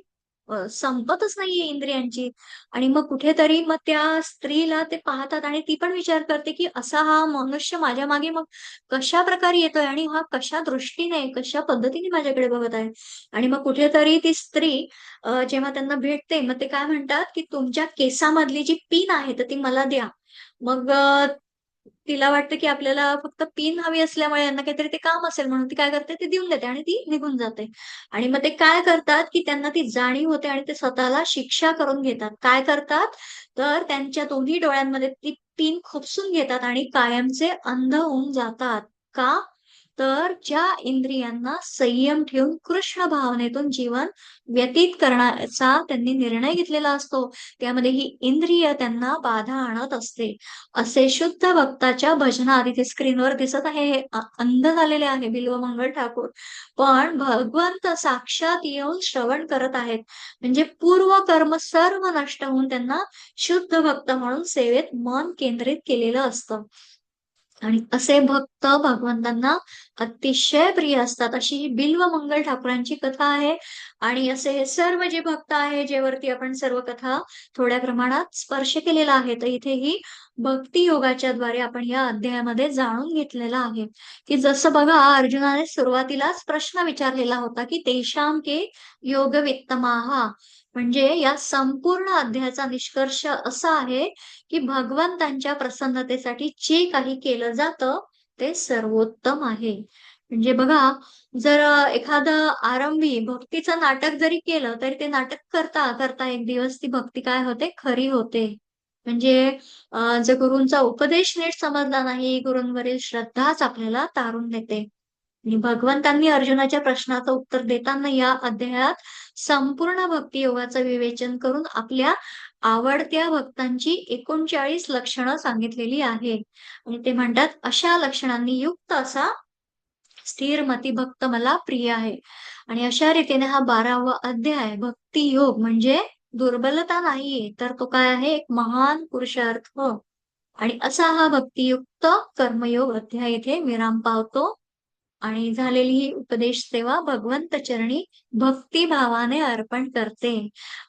संपतच नाहीये इंद्रियांची. आणि मग कुठेतरी मग त्या स्त्रीला ते पाहतात आणि ती पण विचार करते की असा हा मनुष्य माझ्या मागे मग कशा प्रकारे येतोय आणि हा कशा दृष्टीने कशा पद्धतीने माझ्याकडे बघत आहे. आणि मग कुठेतरी ती स्त्री जेव्हा त्यांना भेटते मग ते काय म्हणतात की तुमच्या केसामधली जी पीन आहे तर ती मला द्या. मग तिला वाटतं की आपल्याला फक्त पिन हवी असल्यामुळे यांना काहीतरी ते काम असेल म्हणून ती काय करते ते देऊन देते आणि ती निघून जाते. आणि मग ते काय करतात की त्यांना ती जाणीव होते आणि ते स्वतःला शिक्षा करून घेतात. काय करतात तर त्यांच्या दोन्ही डोळ्यांमध्ये ती पिन खुपसून घेतात आणि कायमचे अंध होऊन जातात. का? तर ज्या इंद्रियांना संयम ठेवून कृष्ण भावनेतून जीवन व्यतीत करण्याचा त्यांनी निर्णय घेतलेला असतो, त्यामध्ये ही इंद्रिय त्यांना बाधा आणत असते. असे शुद्ध भक्ताच्या भजनात इथे स्क्रीनवर दिसत आहे हे अंध झालेले आहे बिल्वमंगल ठाकूर. पण भगवंत साक्षात येऊन श्रवण करत आहेत. म्हणजे पूर्व कर्म सर्व नष्ट होऊन त्यांना शुद्ध भक्त म्हणून सेवेत मन केंद्रित केलेलं असतं. आणि असे भक्त भगवंतांना अतिशय प्रिय असतात. अशी ही बिल्वमंगल ठाकूरांची कथा आहे. आणि असे हे सर्व जे भक्त आहे, जेवरती आपण सर्व कथा थोड्या प्रमाणात स्पर्श केलेला आहे. तर इथे ही भक्ती योगाच्या द्वारे आपण या अध्यायामध्ये जाणून घेतलेलं आहे, की जसं बघा अर्जुनाने सुरुवातीलाच प्रश्न विचारलेला होता, की तेषां के योगवित्तमाः. म्हणजे या संपूर्ण अध्यायाचा निष्कर्ष असा आहे, की भगवंतांच्या प्रसन्नतेसाठी जे काही केलं जातं ते सर्वोत्तम आहे. म्हणजे बघा, जर एखादं आरंभी भक्तीचं नाटक जरी केलं, तरी ते नाटक करता करता एक दिवस ती भक्ती काय होते, खरी होते. म्हणजे जर गुरूंचा उपदेश नीट समजला नाही, गुरूंवरील श्रद्धाच आपल्याला तारून नेते. आणि भगवंतांनी अर्जुनाच्या प्रश्नाचं उत्तर देताना या अध्यायात संपूर्ण भक्ती योगाचं विवेचन करून आपल्या आवडत्या भक्तांची 39 लक्षणं सांगितलेली आहेत. आणि ते म्हणतात, अशा लक्षणांनी युक्त असा स्थिर भक्त मला प्रिय आहे. आणि अशा रीतीने हा 12वा अध्याय भक्ती योग म्हणजे दुर्बलता नाहीये, तर तो काय आहे एक महान पुरुषार्थ. आणि असा हा भक्तियुक्त कर्मयोग अध्याय इथे विराम पावतो. आणि झालेली ही उपदेश सेवा भगवंत चरणी भक्तिभावाने अर्पण करते.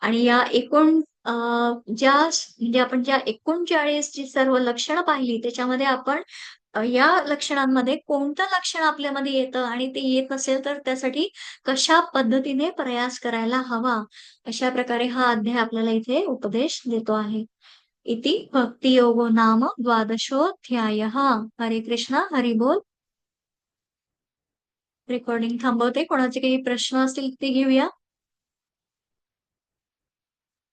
आणि या एकूण म्हणजे आपण ज्या 39 जी सर्व लक्षणं पाहिली त्याच्यामध्ये आपण या लक्षणांमध्ये कोणतं लक्षण आपल्यामध्ये येतं आणि ते येत नसेल तर त्यासाठी कशा पद्धतीने प्रयास करायला हवा, अशा प्रकारे हा अध्याय आपल्याला इथे उपदेश देतो आहे. इति भक्तियोगो नाम द्वादशोऽध्यायः. हरे कृष्ण हरी बोल. रेकॉर्डिंग थांबवते. कोणाचे काही प्रश्न असतील ते घेऊया.